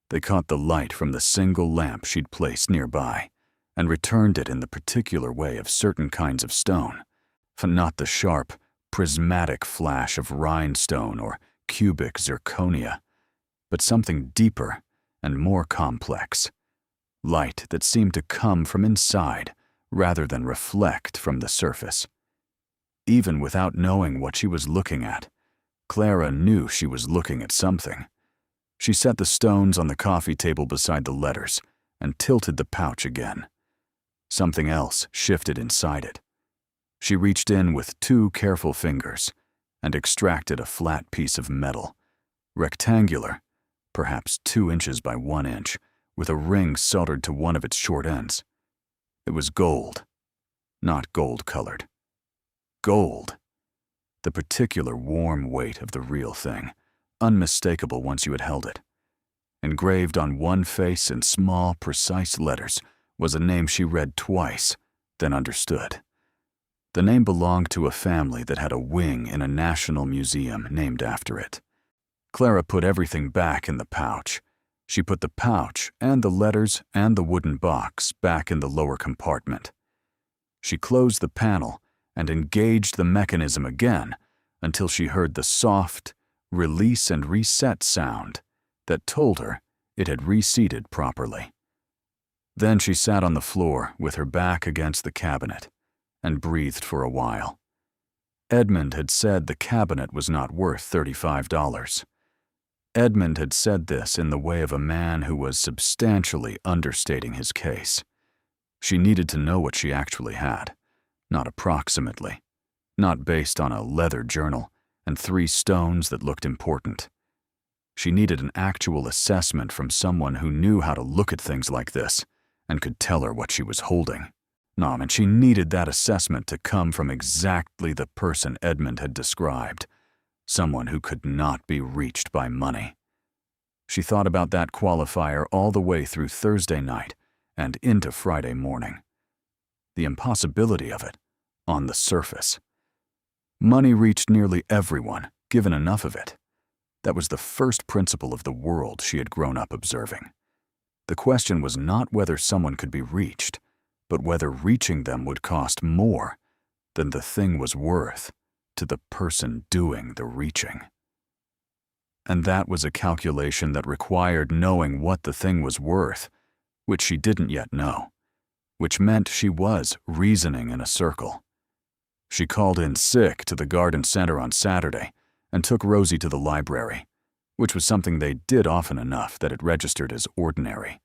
They caught the light from the single lamp she'd placed nearby and returned it in the particular way of certain kinds of stone, not the sharp, prismatic flash of rhinestone or cubic zirconia, but something deeper and more complex, light that seemed to come from inside rather than reflect from the surface. Even without knowing what she was looking at, Clara knew she was looking at something. She set the stones on the coffee table beside the letters and tilted the pouch again. Something else shifted inside it. She reached in with 2 careful fingers and extracted a flat piece of metal, rectangular, perhaps 2 inches by 1 inch, with a ring soldered to one of its short ends. It was gold, not gold-colored. Gold. The particular warm weight of the real thing, unmistakable once you had held it. Engraved on one face in small, precise letters was a name she read twice, then understood. The name belonged to a family that had a wing in a national museum named after it. Clara put everything back in the pouch. She put the pouch and the letters and the wooden box back in the lower compartment. She closed the panel and engaged the mechanism again until she heard the soft, release and reset sound that told her it had reseated properly. Then she sat on the floor with her back against the cabinet and breathed for a while. Edmund had said the cabinet was not worth $35. Edmund had said this in the way of a man who was substantially understating his case. She needed to know what she actually had, not approximately, not based on a leather journal and 3 stones that looked important. She needed an actual assessment from someone who knew how to look at things like this and could tell her what she was holding. And she needed that assessment to come from exactly the person Edmund had described, someone who could not be reached by money. She thought about that qualifier all the way through Thursday night and into Friday morning. The impossibility of it, on the surface. Money reached nearly everyone, given enough of it. That was the first principle of the world she had grown up observing. The question was not whether someone could be reached, but whether reaching them would cost more than the thing was worth to the person doing the reaching. And that was a calculation that required knowing what the thing was worth, which she didn't yet know, which meant she was reasoning in a circle. She called in sick to the garden center on Saturday and took Rosie to the library, which was something they did often enough that it registered as ordinary.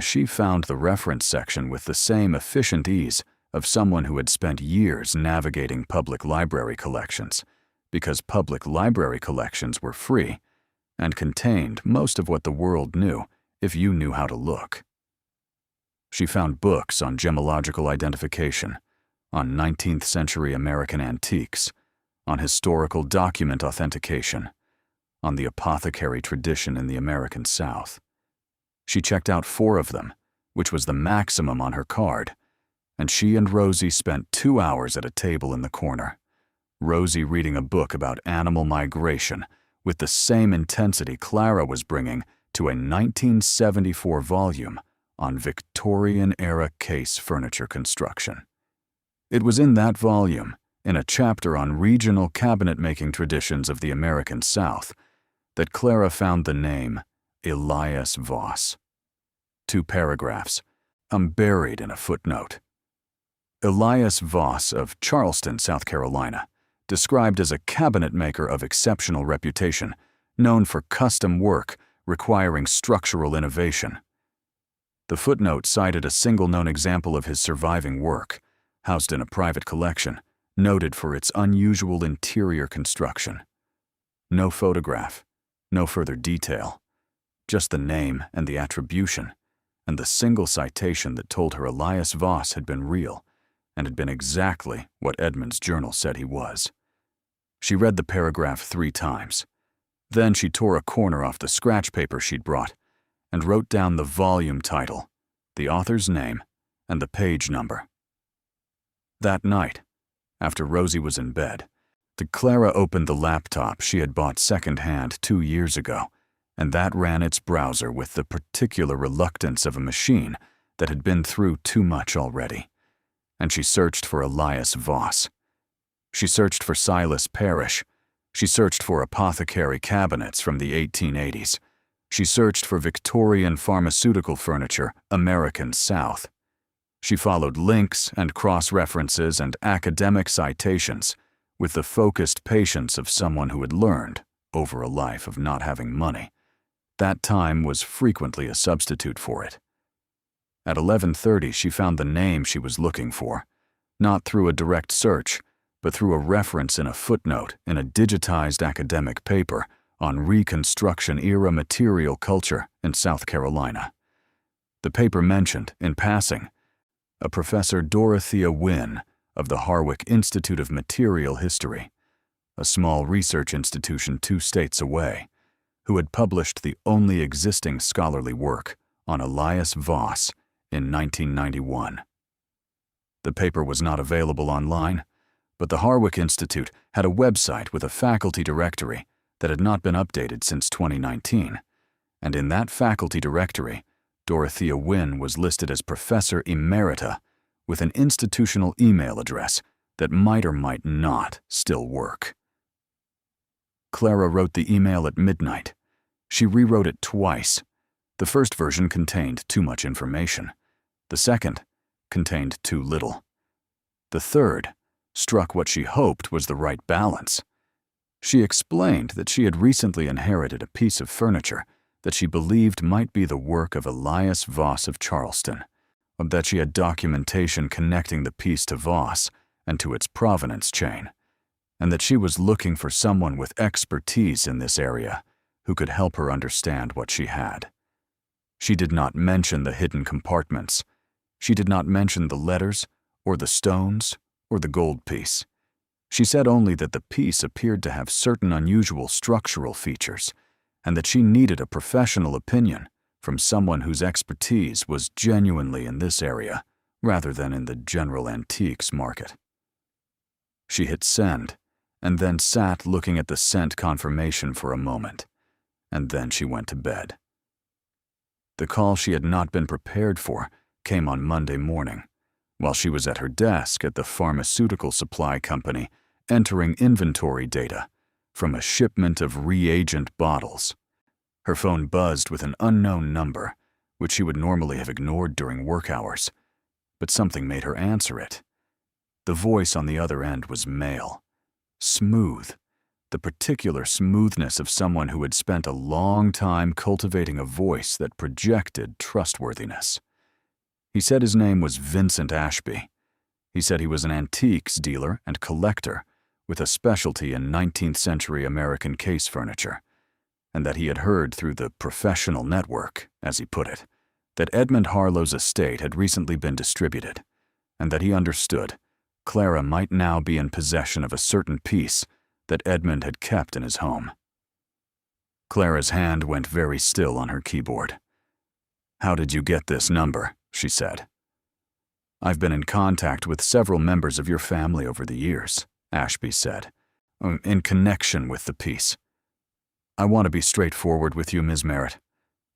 She found the reference section with the same efficient ease of someone who had spent years navigating public library collections, because public library collections were free and contained most of what the world knew if you knew how to look. She found books on gemological identification, on 19th century American antiques, on historical document authentication, on the apothecary tradition in the American South. She checked out 4 of them, which was the maximum on her card, and she and Rosie spent 2 hours at a table in the corner, Rosie reading a book about animal migration with the same intensity Clara was bringing to a 1974 volume on Victorian-era case furniture construction. It was in that volume, in a chapter on regional cabinet-making traditions of the American South, that Clara found the name Elias Voss. 2 paragraphs, buried in a footnote. Elias Voss of Charleston, South Carolina, described as a cabinet maker of exceptional reputation, known for custom work requiring structural innovation. The footnote cited a single known example of his surviving work, housed in a private collection, noted for its unusual interior construction. No photograph, no further detail, just the name and the attribution, and the single citation that told her Elias Voss had been real and had been exactly what Edmund's journal said he was. She read the paragraph 3 times. Then she tore a corner off the scratch paper she'd brought and wrote down the volume title, the author's name, and the page number. That night, after Rosie was in bed, Clara opened the laptop she had bought secondhand 2 years ago, and that ran its browser with the particular reluctance of a machine that had been through too much already. And she searched for Elias Voss. She searched for Silas Parrish. She searched for apothecary cabinets from the 1880s. She searched for Victorian pharmaceutical furniture, American South. She followed links and cross-references and academic citations with the focused patience of someone who had learned, over a life of not having money, that time was frequently a substitute for it. At 11:30, she found the name she was looking for, not through a direct search, but through a reference in a footnote in a digitized academic paper on Reconstruction-era material culture in South Carolina. The paper mentioned, in passing, a Professor Dorothea Wynne of the Harwick Institute of Material History, a small research institution 2 states away, who had published the only existing scholarly work on Elias Voss in 1991. The paper was not available online, but the Harwick Institute had a website with a faculty directory that had not been updated since 2019, and in that faculty directory, Dorothea Wynne was listed as Professor Emerita with an institutional email address that might or might not still work. Clara wrote the email at midnight. She rewrote it twice. The first version contained too much information. The second contained too little. The third struck what she hoped was the right balance. She explained that she had recently inherited a piece of furniture that she believed might be the work of Elias Voss of Charleston, that she had documentation connecting the piece to Voss and to its provenance chain, and that she was looking for someone with expertise in this area who could help her understand what she had. She did not mention the hidden compartments. She did not mention the letters, or the stones, or the gold piece. She said only that the piece appeared to have certain unusual structural features, and that she needed a professional opinion from someone whose expertise was genuinely in this area rather than in the general antiques market. She hit send, and then sat looking at the sent confirmation for a moment, and then she went to bed. The call she had not been prepared for came on Monday morning, while she was at her desk at the pharmaceutical supply company entering inventory data from a shipment of reagent bottles. Her phone buzzed with an unknown number, which she would normally have ignored during work hours, but something made her answer it. The voice on the other end was male, smooth, the particular smoothness of someone who had spent a long time cultivating a voice that projected trustworthiness. He said his name was Vincent Ashby. He said he was an antiques dealer and collector with a specialty in 19th century American case furniture, and that he had heard through the professional network, as he put it, that Edmund Harlow's estate had recently been distributed, and that he understood Clara might now be in possession of a certain piece that Edmund had kept in his home. Clara's hand went very still on her keyboard. "How did you get this number?" she said. "I've been in contact with several members of your family over the years," Ashby said, "in connection with the piece. I want to be straightforward with you, Ms. Merritt.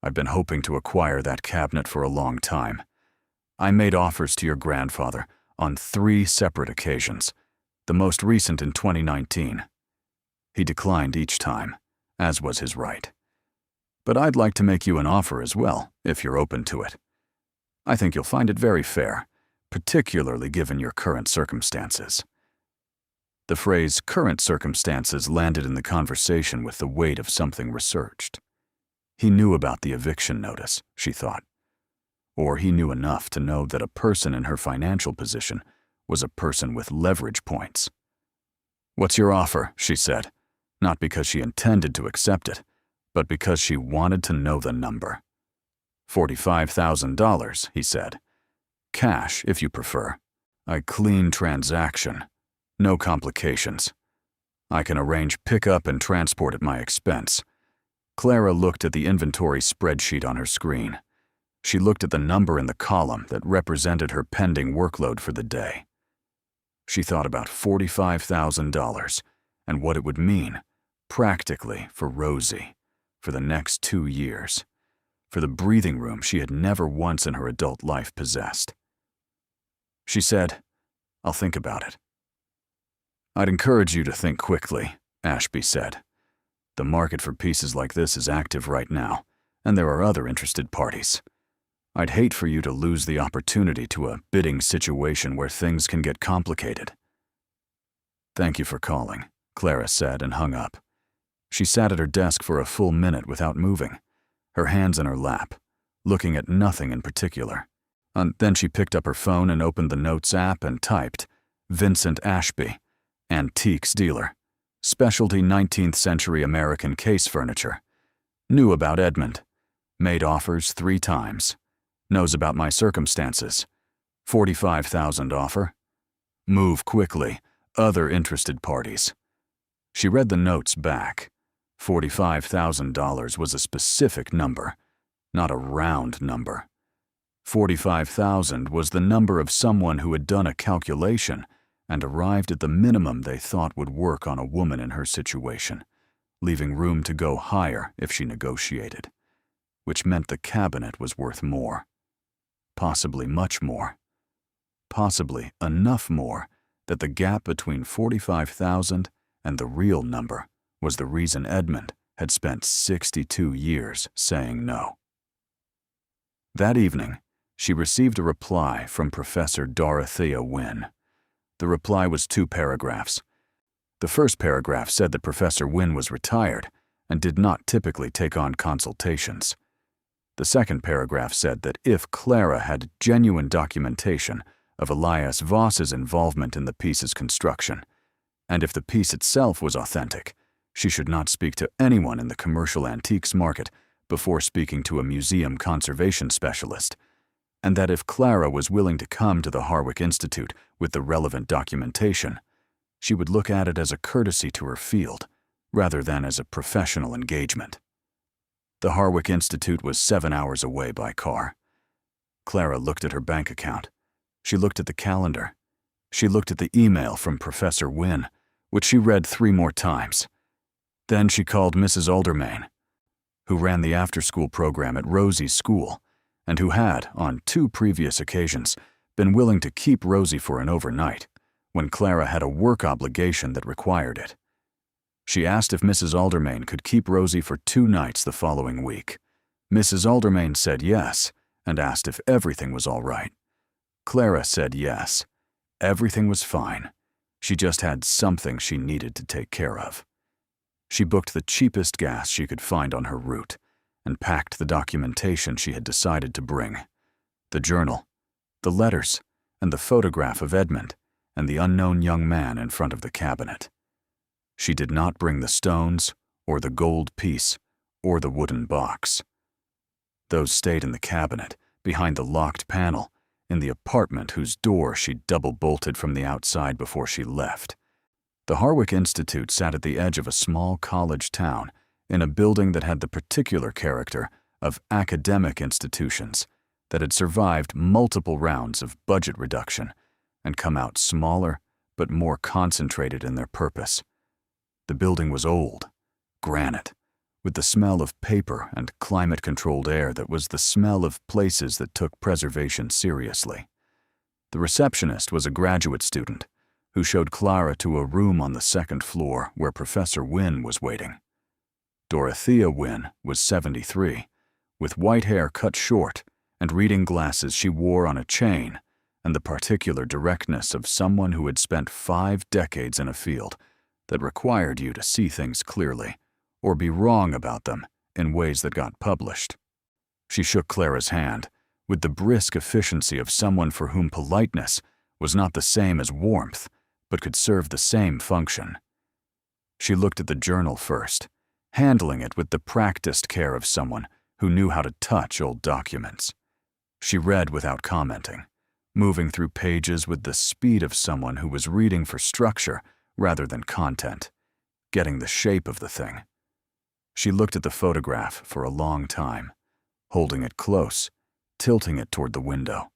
I'd been hoping to acquire that cabinet for a long time. I made offers to your grandfather on 3 separate occasions, the most recent in 2019. He declined each time, as was his right. But I'd like to make you an offer as well, if you're open to it. I think you'll find it very fair, particularly given your current circumstances." The phrase "current circumstances" landed in the conversation with the weight of something researched. He knew about the eviction notice, she thought. Or he knew enough to know that a person in her financial position was a person with leverage points. "What's your offer?" she said, not because she intended to accept it, but because she wanted to know the number. $45,000, he said. "Cash, if you prefer. A clean transaction. No complications. I can arrange pickup and transport at my expense." Clara looked at the inventory spreadsheet on her screen. She looked at the number in the column that represented her pending workload for the day. She thought about $45,000 and what it would mean, practically, for Rosie, for the next 2 years, for the breathing room she had never once in her adult life possessed. She said, "I'll think about it." "I'd encourage you to think quickly," Ashby said. "The market for pieces like this is active right now, and there are other interested parties. I'd hate for you to lose the opportunity to a bidding situation where things can get complicated." "Thank you for calling," Clara said and hung up. She sat at her desk for a full minute without moving, her hands in her lap, looking at nothing in particular. And then she picked up her phone and opened the Notes app and typed, "Vincent Ashby, antiques dealer, specialty 19th century American case furniture. Knew about Edmund. Made offers 3 times. Knows about my circumstances. 45,000 offer. Move quickly. Other interested parties." She read the notes back. $45,000 was a specific number, not a round number. 45,000 was the number of someone who had done a calculation and arrived at the minimum they thought would work on a woman in her situation, leaving room to go higher if she negotiated, which meant the cabinet was worth more. Possibly much more. Possibly enough more that the gap between 45,000 and the real number was the reason Edmund had spent 62 years saying no. That evening, she received a reply from Professor Dorothea Wynne. The reply was 2 paragraphs. The first paragraph said that Professor Wynne was retired and did not typically take on consultations. The second paragraph said that if Clara had genuine documentation of Elias Voss's involvement in the piece's construction, and if the piece itself was authentic, she should not speak to anyone in the commercial antiques market before speaking to a museum conservation specialist, and that if Clara was willing to come to the Harwick Institute with the relevant documentation, she would look at it as a courtesy to her field, rather than as a professional engagement. The Harwick Institute was 7 hours away by car. Clara looked at her bank account. She looked at the calendar. She looked at the email from Professor Wynne, which she read 3 more times. Then she called Mrs. Aldermain, who ran the after-school program at Rosie's school, and who had, on 2 previous occasions, been willing to keep Rosie for an overnight, when Clara had a work obligation that required it. She asked if Mrs. Aldermain could keep Rosie for 2 nights the following week. Mrs. Aldermain said yes, and asked if everything was all right. Clara said yes. Everything was fine. She just had something she needed to take care of. She booked the cheapest gas she could find on her route and packed the documentation she had decided to bring. The journal, the letters, and the photograph of Edmund and the unknown young man in front of the cabinet. She did not bring the stones, or the gold piece, or the wooden box. Those stayed in the cabinet, behind the locked panel, in the apartment whose door she double-bolted from the outside before she left. The Harwick Institute sat at the edge of a small college town in a building that had the particular character of academic institutions that had survived multiple rounds of budget reduction and come out smaller but more concentrated in their purpose. The building was old, granite, with the smell of paper and climate-controlled air that was the smell of places that took preservation seriously. The receptionist was a graduate student who showed Clara to a room on the second floor where Professor Wynne was waiting. Dorothea Wynne was 73, with white hair cut short and reading glasses she wore on a chain, and the particular directness of someone who had spent 5 decades in a field that required you to see things clearly or be wrong about them in ways that got published. She shook Clara's hand with the brisk efficiency of someone for whom politeness was not the same as warmth, but could serve the same function. She looked at the journal first, handling it with the practiced care of someone who knew how to touch old documents. She read without commenting, moving through pages with the speed of someone who was reading for structure rather than content, getting the shape of the thing. She looked at the photograph for a long time, holding it close, tilting it toward the window.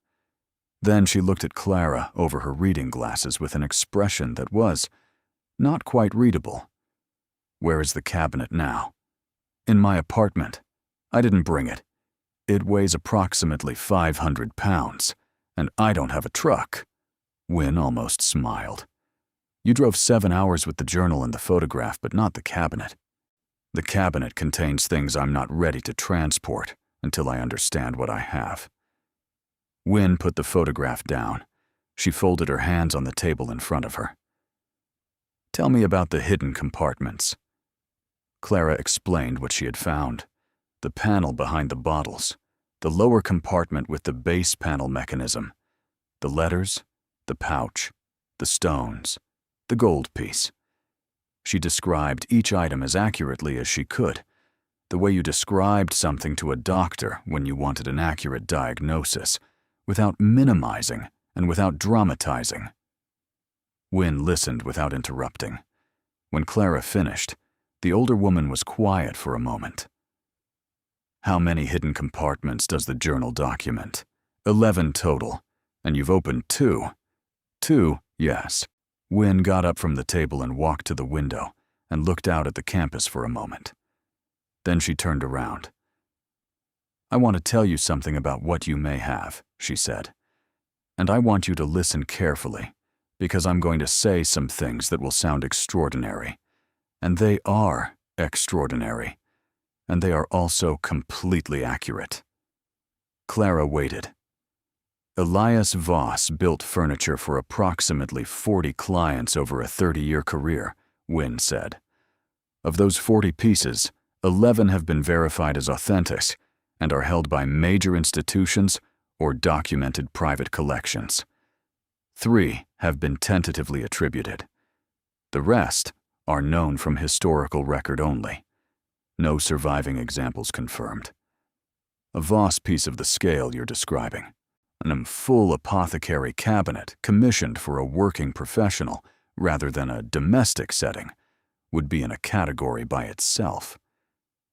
Then she looked at Clara over her reading glasses with an expression that was not quite readable. "Where is the cabinet now?" "In my apartment. I didn't bring it. It weighs approximately 500 pounds, and I don't have a truck." Wynne almost smiled. "You drove 7 hours with the journal and the photograph, but not the cabinet. The cabinet contains things I'm not ready to transport until I understand what I have." Wynne put the photograph down. She folded her hands on the table in front of her. "Tell me about the hidden compartments." Clara explained what she had found. The panel behind the bottles, the lower compartment with the base panel mechanism, the letters, the pouch, the stones, the gold piece. She described each item as accurately as she could, the way you described something to a doctor when you wanted an accurate diagnosis, without minimizing and without dramatizing. Wynne listened without interrupting. When Clara finished, the older woman was quiet for a moment. "How many hidden compartments does the journal document?" 11 total, and you've opened 2. 2, yes. Wynne got up from the table and walked to the window and looked out at the campus for a moment. Then she turned around. "I want to tell you something about what you may have," she said. "And I want you to listen carefully, because I'm going to say some things that will sound extraordinary. And they are extraordinary. And they are also completely accurate." Clara waited. Elias Voss built furniture for approximately 40 clients over a 30-year career, Wynne said. Of those 40 pieces, 11 have been verified as authentic and are held by major institutions or documented private collections. 3 have been tentatively attributed. The rest are known from historical record only. No surviving examples confirmed. A Voss piece of the scale you're describing, a full apothecary cabinet commissioned for a working professional rather than a domestic setting, would be in a category by itself.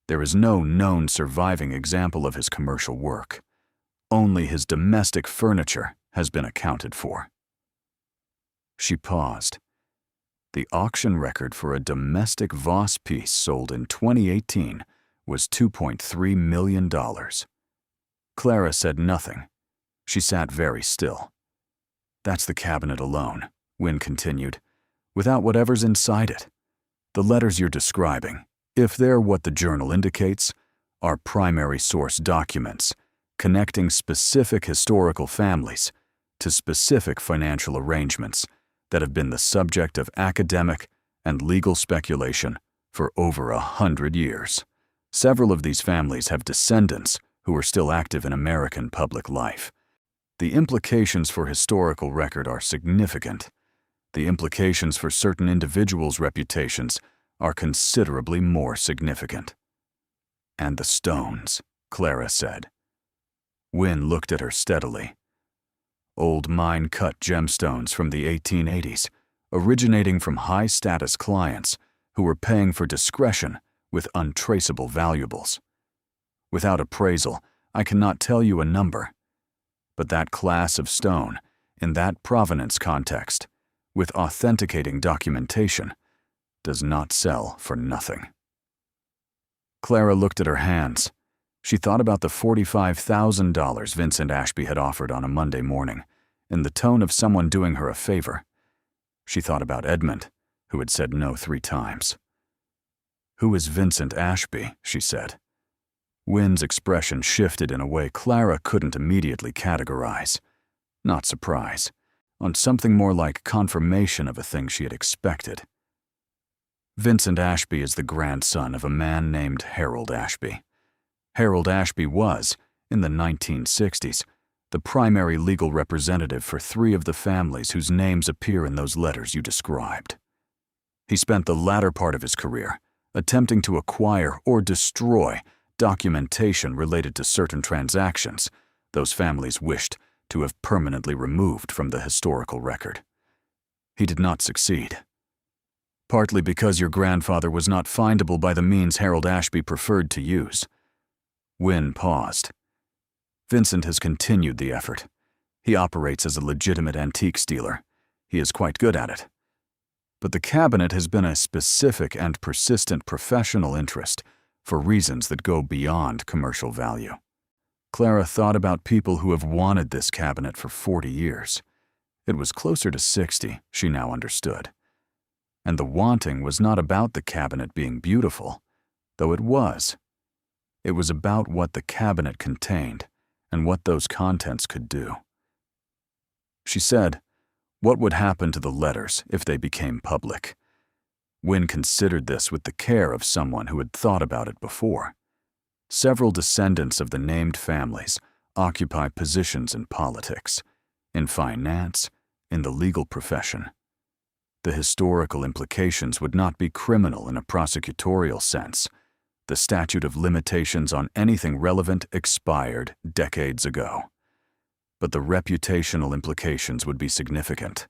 There is no known surviving example of his commercial work. Only his domestic furniture has been accounted for. She paused. The auction record for a domestic Voss piece sold in 2018 was $2.3 million. Clara said nothing. She sat very still. "That's the cabinet alone," Wynne continued, "without whatever's inside it. The letters you're describing, if they're what the journal indicates, are primary source documents connecting specific historical families to specific financial arrangements that have been the subject of academic and legal speculation for over 100 years. Several of these families have descendants who are still active in American public life. The implications for historical record are significant. The implications for certain individuals' reputations are considerably more significant." "And the stones," Clara said. Wynne looked at her steadily. "Old mine-cut gemstones from the 1880s, originating from high-status clients who were paying for discretion with untraceable valuables. Without appraisal, I cannot tell you a number. But that class of stone, in that provenance context, with authenticating documentation, does not sell for nothing." Clara looked at her hands. She thought about the $45,000 Vincent Ashby had offered on a Monday morning, in the tone of someone doing her a favor. She thought about Edmund, who had said no 3 times. "Who is Vincent Ashby?" she said. Wynn's expression shifted in a way Clara couldn't immediately categorize. Not surprise, on something more like confirmation of a thing she had expected. Vincent Ashby is the grandson of a man named Harold Ashby. Harold Ashby was, in the 1960s, the primary legal representative for 3 of the families whose names appear in those letters you described. He spent the latter part of his career attempting to acquire or destroy documentation related to certain transactions those families wished to have permanently removed from the historical record. He did not succeed. Partly because your grandfather was not findable by the means Harold Ashby preferred to use. Wynn paused. Vincent has continued the effort. He operates as a legitimate antiques dealer. He is quite good at it. But the cabinet has been a specific and persistent professional interest for reasons that go beyond commercial value. Clara thought about people who have wanted this cabinet for 40 years. It was closer to 60, she now understood. And the wanting was not about the cabinet being beautiful, though it was. It was about what the cabinet contained and what those contents could do. She said, what would happen to the letters if they became public? Wynn considered this with the care of someone who had thought about it before. Several descendants of the named families occupy positions in politics, in finance, in the legal profession. The historical implications would not be criminal in a prosecutorial sense. The statute of limitations on anything relevant expired decades ago. But the reputational implications would be significant.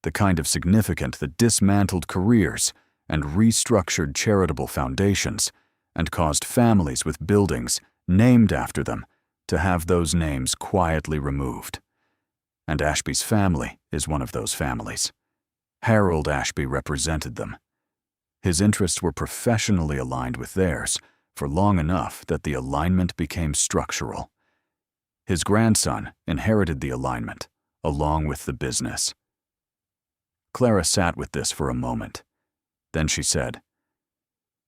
The kind of significant that dismantled careers and restructured charitable foundations and caused families with buildings named after them to have those names quietly removed. And Ashby's family is one of those families. Harold Ashby represented them. His interests were professionally aligned with theirs for long enough that the alignment became structural. His grandson inherited the alignment, along with the business. Clara sat with this for a moment. Then she said,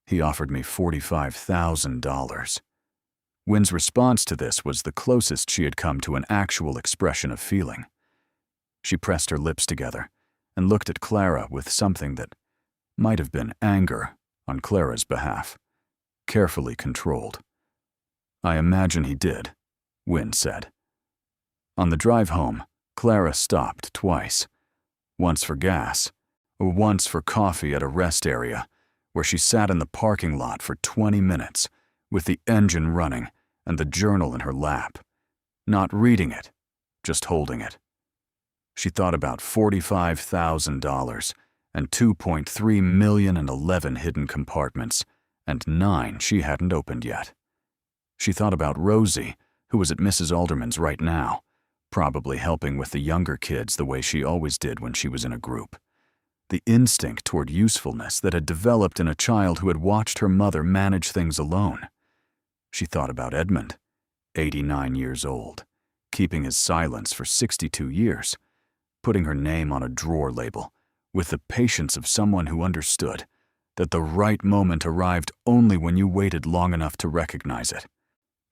"He offered me $45,000. Wynn's response to this was the closest she had come to an actual expression of feeling. She pressed her lips together and looked at Clara with something that might have been anger on Clara's behalf, carefully controlled. "I imagine he did," Wynn said. On the drive home, Clara stopped twice, once for gas, once for coffee at a rest area, where she sat in the parking lot for 20 minutes with the engine running and the journal in her lap, not reading it, just holding it. She thought about $45,000 and 2.3 million and 11 hidden compartments, and 9 she hadn't opened yet. She thought about Rosie, who was at Mrs. Alderman's right now, probably helping with the younger kids the way she always did when she was in a group. The instinct toward usefulness that had developed in a child who had watched her mother manage things alone. She thought about Edmund, 89 years old, keeping his silence for 62 years, putting her name on a drawer label, with the patience of someone who understood that the right moment arrived only when you waited long enough to recognize it.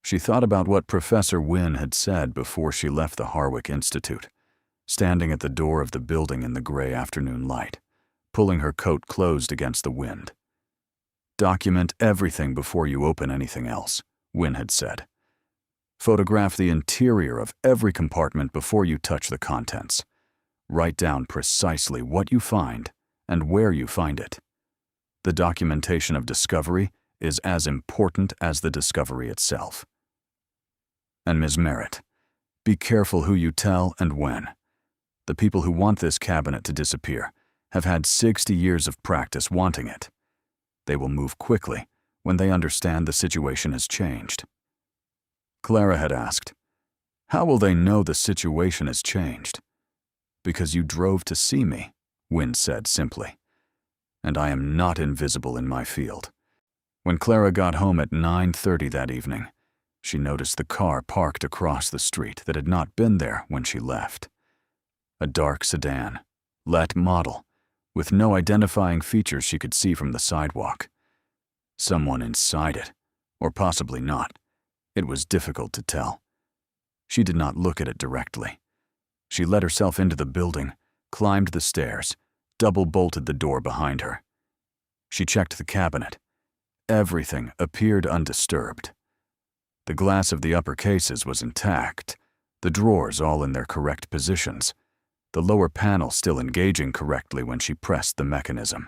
She thought about what Professor Wynn had said before she left the Harwick Institute, standing at the door of the building in the gray afternoon light, pulling her coat closed against the wind. "Document everything before you open anything else," Wynn had said. "Photograph the interior of every compartment before you touch the contents. Write down precisely what you find and where you find it. The documentation of discovery is as important as the discovery itself. And Ms. Merritt, be careful who you tell and when. The people who want this cabinet to disappear have had 60 years of practice wanting it. They will move quickly when they understand the situation has changed." Clara had asked, "How will they know the situation has changed?" "Because you drove to see me," Wynn said simply. "And I am not invisible in my field. When Clara got home at 9:30 that evening, she noticed the car parked across the street that had not been there when she left. A dark sedan, let model, with no identifying features she could see from the sidewalk. Someone inside it, or possibly not. It was difficult to tell. She did not look at it directly. She let herself into the building, climbed the stairs, double-bolted the door behind her. She checked the cabinet. Everything appeared undisturbed. The glass of the upper cases was intact, the drawers all in their correct positions, the lower panel still engaging correctly when she pressed the mechanism.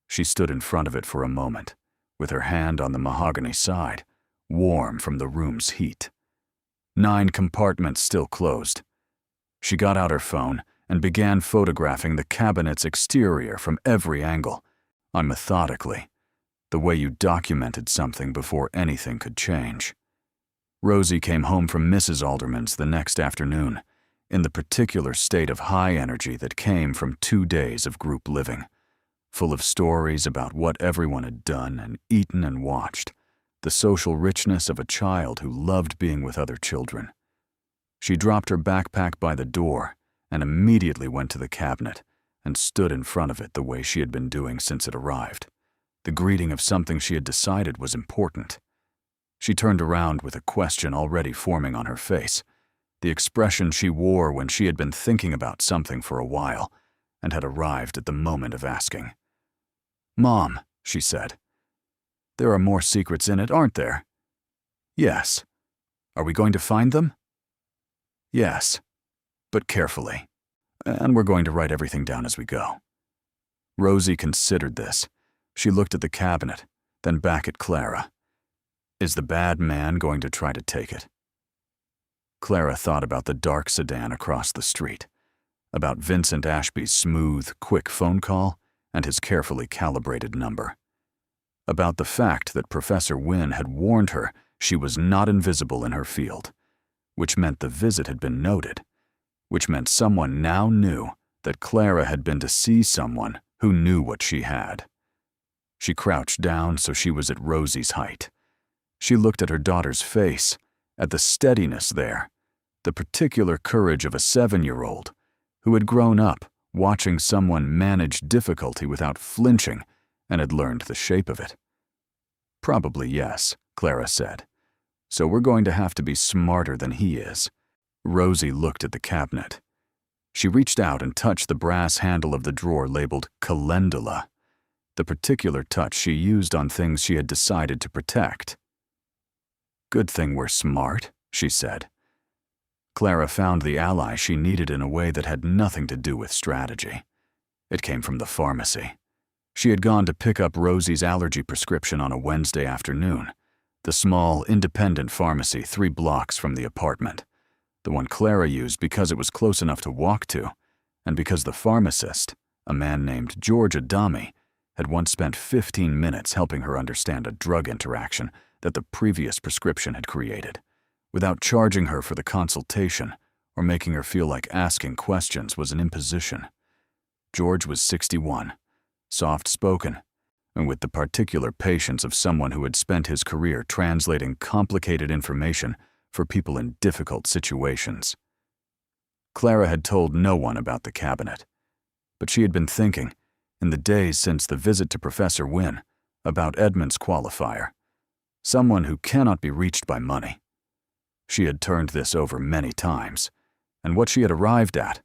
She stood in front of it for a moment, with her hand on the mahogany side, warm from the room's heat. 9 compartments still closed. She got out her phone and began photographing the cabinet's exterior from every angle, methodically, the way you documented something before anything could change. Rosie came home from Mrs. Alderman's the next afternoon, in the particular state of high energy that came from 2 days of group living, full of stories about what everyone had done and eaten and watched, the social richness of a child who loved being with other children. She dropped her backpack by the door and immediately went to the cabinet and stood in front of it the way she had been doing since it arrived, the greeting of something she had decided was important. She turned around with a question already forming on her face, the expression she wore when she had been thinking about something for a while and had arrived at the moment of asking. "Mom," she said, "there are more secrets in it, aren't there?" "Yes." "Are we going to find them?" "Yes, but carefully. And we're going to write everything down as we go." Rosie considered this. She looked at the cabinet, then back at Clara. Is the bad man going to try to take it? Clara thought about the dark sedan across the street, about Vincent Ashby's smooth, quick phone call and his carefully calibrated number, about the fact that Professor Wynne had warned her she was not invisible in her field, which meant the visit had been noted, which meant someone now knew that Clara had been to see someone who knew what she had. She crouched down so she was at Rosie's height. She looked at her daughter's face, at the steadiness there, the particular courage of a 7-year-old who had grown up watching someone manage difficulty without flinching and had learned the shape of it. "Probably yes," Clara said. "So we're going to have to be smarter than he is." Rosie looked at the cabinet. She reached out and touched the brass handle of the drawer labeled calendula, the particular touch she used on things she had decided to protect. "Good thing we're smart," she said. Clara found the ally she needed in a way that had nothing to do with strategy. It came from the pharmacy. She had gone to pick up Rosie's allergy prescription on a Wednesday afternoon, the small, independent pharmacy 3 blocks from the apartment, the one Clara used because it was close enough to walk to, and because the pharmacist, a man named George Adami, had once spent 15 minutes helping her understand a drug interaction that the previous prescription had created, without charging her for the consultation or making her feel like asking questions was an imposition. George was 61, soft-spoken, and with the particular patience of someone who had spent his career translating complicated information for people in difficult situations. Clara had told no one about the cabinet, but she had been thinking, in the days since the visit to Professor Wynne, about Edmund's qualifier, someone who cannot be reached by money. She had turned this over many times, and what she had arrived at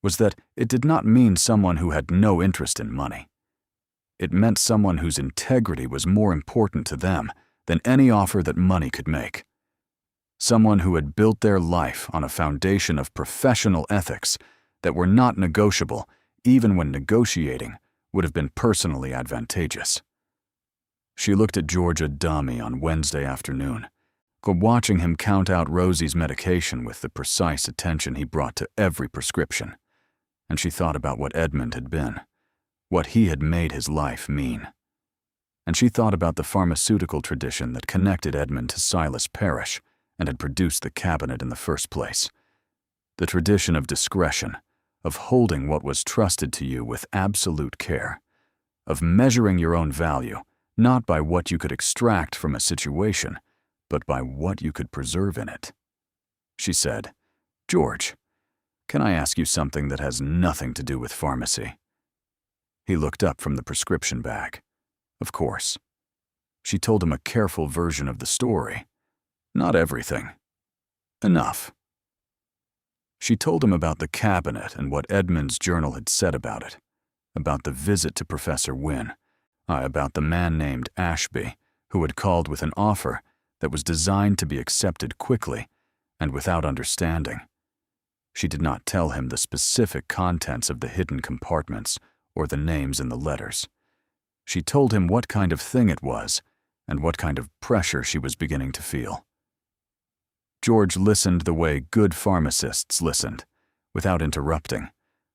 was that it did not mean someone who had no interest in money. It meant someone whose integrity was more important to them than any offer that money could make. Someone who had built their life on a foundation of professional ethics that were not negotiable even when negotiating would have been personally advantageous. She looked at George Adami on Wednesday afternoon, watching him count out Rosie's medication with the precise attention he brought to every prescription, and she thought about what Edmund had been, what he had made his life mean. And she thought about the pharmaceutical tradition that connected Edmund to Silas Parrish and had produced the cabinet in the first place. The tradition of discretion, of holding what was trusted to you with absolute care, of measuring your own value not by what you could extract from a situation, but by what you could preserve in it. She said, "George, can I ask you something that has nothing to do with pharmacy?" He looked up from the prescription bag. Of course. She told him a careful version of the story. Not everything. Enough. She told him about the cabinet and what Edmund's journal had said about it, about the visit to Professor Wynne, about the man named Ashby, who had called with an offer that was designed to be accepted quickly and without understanding. She did not tell him the specific contents of the hidden compartments or the names in the letters. She told him what kind of thing it was and what kind of pressure she was beginning to feel. George listened the way good pharmacists listened, without interrupting,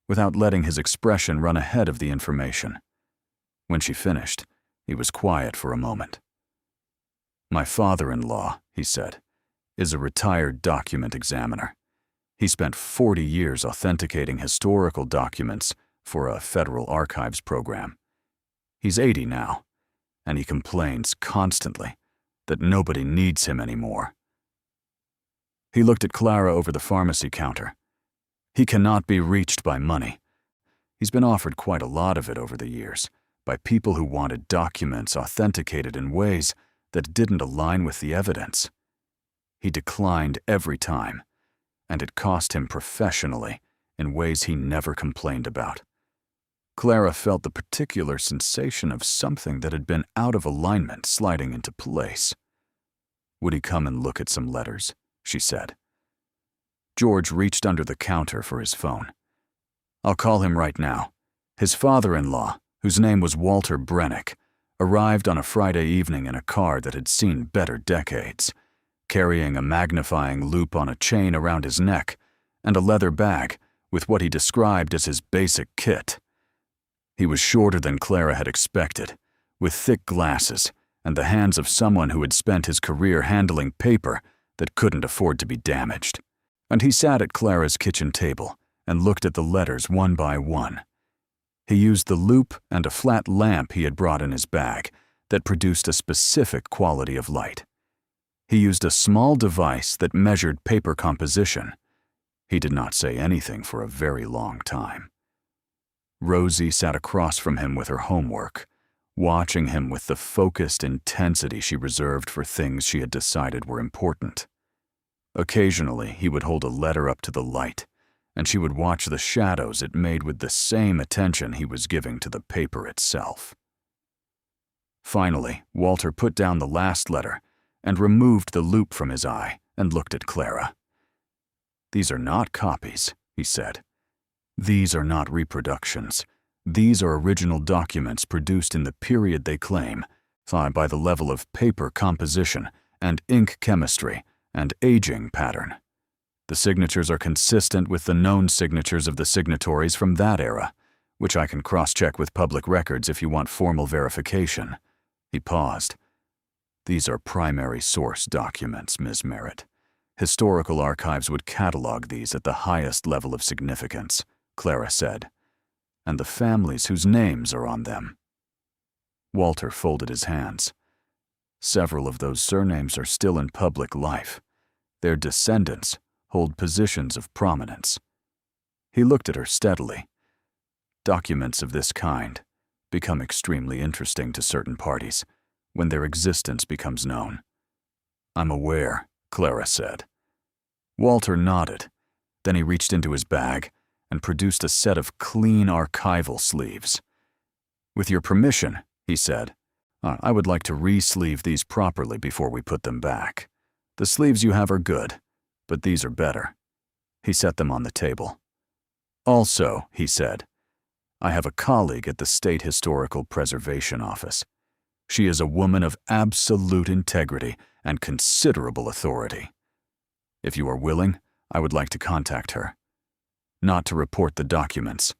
without letting his expression run ahead of the information. When she finished, he was quiet for a moment. "My father-in-law," he said, "is a retired document examiner. He spent 40 years authenticating historical documents for a federal archives program. He's 80 now, and he complains constantly that nobody needs him anymore." He looked at Clara over the pharmacy counter. "He cannot be reached by money. He's been offered quite a lot of it over the years, by people who wanted documents authenticated in ways that didn't align with the evidence. He declined every time, and it cost him professionally in ways he never complained about." Clara felt the particular sensation of something that had been out of alignment sliding into place. "Would he come and look at some letters?" she said. George reached under the counter for his phone. "I'll call him right now." His father-in-law, whose name was Walter Brennick, arrived on a Friday evening in a car that had seen better decades, carrying a magnifying loupe on a chain around his neck and a leather bag with what he described as his basic kit. He was shorter than Clara had expected, with thick glasses and the hands of someone who had spent his career handling paper that couldn't afford to be damaged. And he sat at Clara's kitchen table and looked at the letters one by one. He used the loupe and a flat lamp he had brought in his bag that produced a specific quality of light. He used a small device that measured paper composition. He did not say anything for a very long time. Rosie sat across from him with her homework, watching him with the focused intensity she reserved for things she had decided were important. Occasionally, he would hold a letter up to the light, and she would watch the shadows it made with the same attention he was giving to the paper itself. Finally, Walter put down the last letter and removed the loupe from his eye and looked at Clara. "These are not copies," he said. "These are not reproductions. These are original documents produced in the period they claim, by the level of paper composition and ink chemistry and aging pattern. The signatures are consistent with the known signatures of the signatories from that era, which I can cross-check with public records if you want formal verification." He paused. "These are primary source documents, Ms. Merritt. Historical archives would catalog these at the highest level of significance," Clara said. "And the families whose names are on them." Walter folded his hands. "Several of those surnames are still in public life. Their descendants hold positions of prominence." He looked at her steadily. "Documents of this kind become extremely interesting to certain parties when their existence becomes known." "I'm aware," Clara said. Walter nodded. Then he reached into his bag and produced a set of clean archival sleeves. "With your permission," he said, "I would like to re-sleeve these properly before we put them back. The sleeves you have are good, but these are better." He set them on the table. "Also," he said, "I have a colleague at the State Historical Preservation Office. She is a woman of absolute integrity and considerable authority. If you are willing, I would like to contact her. Not to report the documents,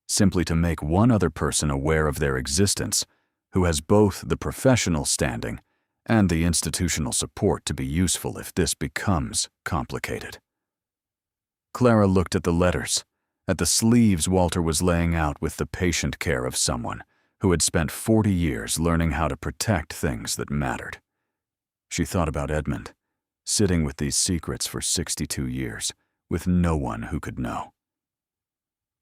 simply to make one other person aware of their existence who has both the professional standing and the institutional support to be useful if this becomes complicated." Clara looked at the letters, at the sleeves Walter was laying out with the patient care of someone who had spent 40 years learning how to protect things that mattered. She thought about Edmund, sitting with these secrets for 62 years, with no one who could know.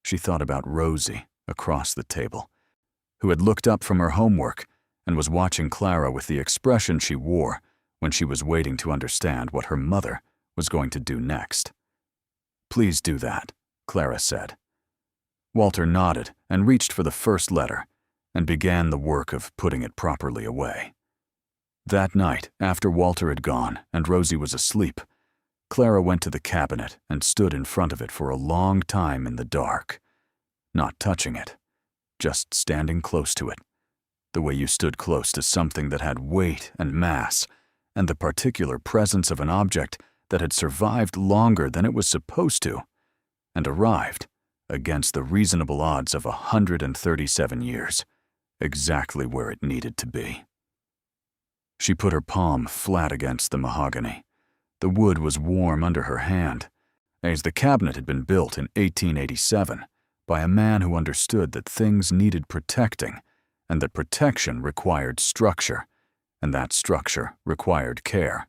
She thought about Rosie across the table, who had looked up from her homework and was watching Clara with the expression she wore when she was waiting to understand what her mother was going to do next. "Please do that," Clara said. Walter nodded and reached for the first letter and began the work of putting it properly away. That night, after Walter had gone and Rosie was asleep, Clara went to the cabinet and stood in front of it for a long time in the dark, not touching it, just standing close to it, the way you stood close to something that had weight and mass and the particular presence of an object that had survived longer than it was supposed to and arrived, against the reasonable odds of 137 years, exactly where it needed to be. She put her palm flat against the mahogany. The wood was warm under her hand, as the cabinet had been built in 1887 by a man who understood that things needed protecting and that protection required structure, and that structure required care.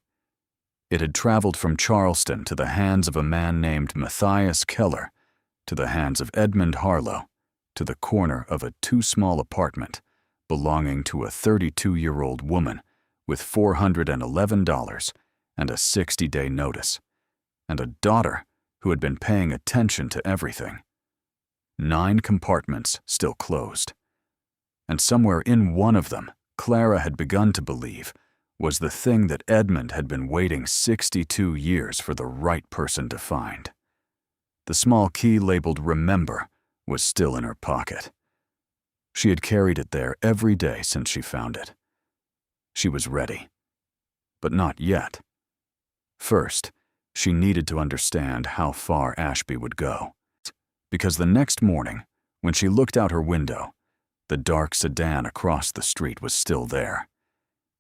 It had traveled from Charleston to the hands of a man named Matthias Keller, to the hands of Edmund Harlow, to the corner of a too-small apartment belonging to a 32-year-old woman with $411 and a 60-day notice, and a daughter who had been paying attention to everything. 9 compartments still closed. And somewhere in one of them, Clara had begun to believe, was the thing that Edmund had been waiting 62 years for the right person to find. The small key labeled "Remember" was still in her pocket. She had carried it there every day since she found it. She was ready. But not yet. First, she needed to understand how far Ashby would go. Because the next morning, when she looked out her window, the dark sedan across the street was still there.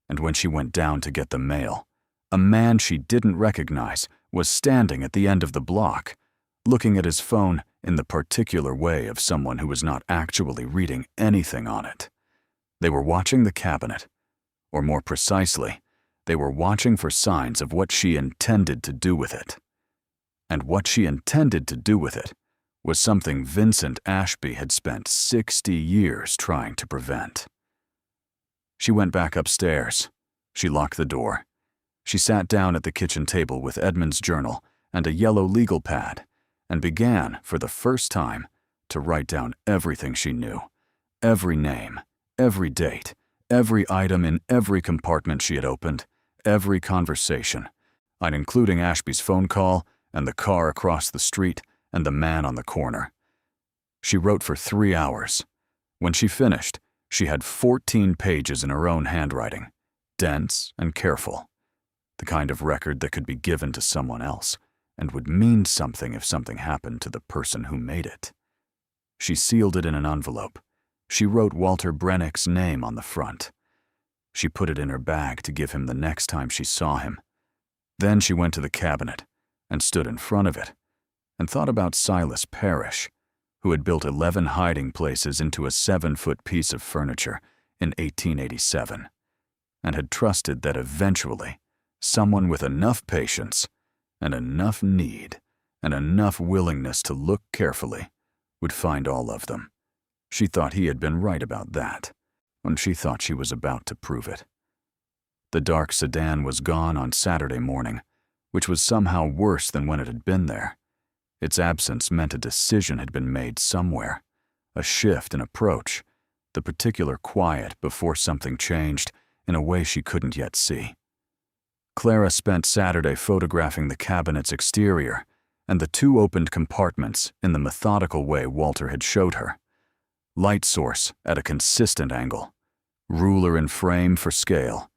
And when she went down to get the mail, a man she didn't recognize was standing at the end of the block, looking at his phone in the particular way of someone who was not actually reading anything on it. They were watching the cabinet, or more precisely, they were watching for signs of what she intended to do with it. And what she intended to do with it was something Vincent Ashby had spent 60 years trying to prevent. She went back upstairs. She locked the door. She sat down at the kitchen table with Edmund's journal and a yellow legal pad and began, for the first time, to write down everything she knew, every name, every date, every item in every compartment she had opened, every conversation, and including Ashby's phone call and the car across the street and the man on the corner. She wrote for 3 hours. When she finished, she had 14 pages in her own handwriting, dense and careful, the kind of record that could be given to someone else and would mean something if something happened to the person who made it. She sealed it in an envelope. She wrote Walter Brennick's name on the front. She put it in her bag to give him the next time she saw him. Then she went to the cabinet and stood in front of it and thought about Silas Parrish, who had built 11 hiding places into a 7-foot piece of furniture in 1887, and had trusted that eventually someone with enough patience and enough need and enough willingness to look carefully would find all of them. She thought he had been right about that, when she thought she was about to prove it. The dark sedan was gone on Saturday morning, which was somehow worse than when it had been there. Its absence meant a decision had been made somewhere, a shift in approach, the particular quiet before something changed in a way she couldn't yet see. Clara spent Saturday photographing the cabinet's exterior and the 2 opened compartments in the methodical way Walter had showed her. Light source at a consistent angle, ruler and frame for scale,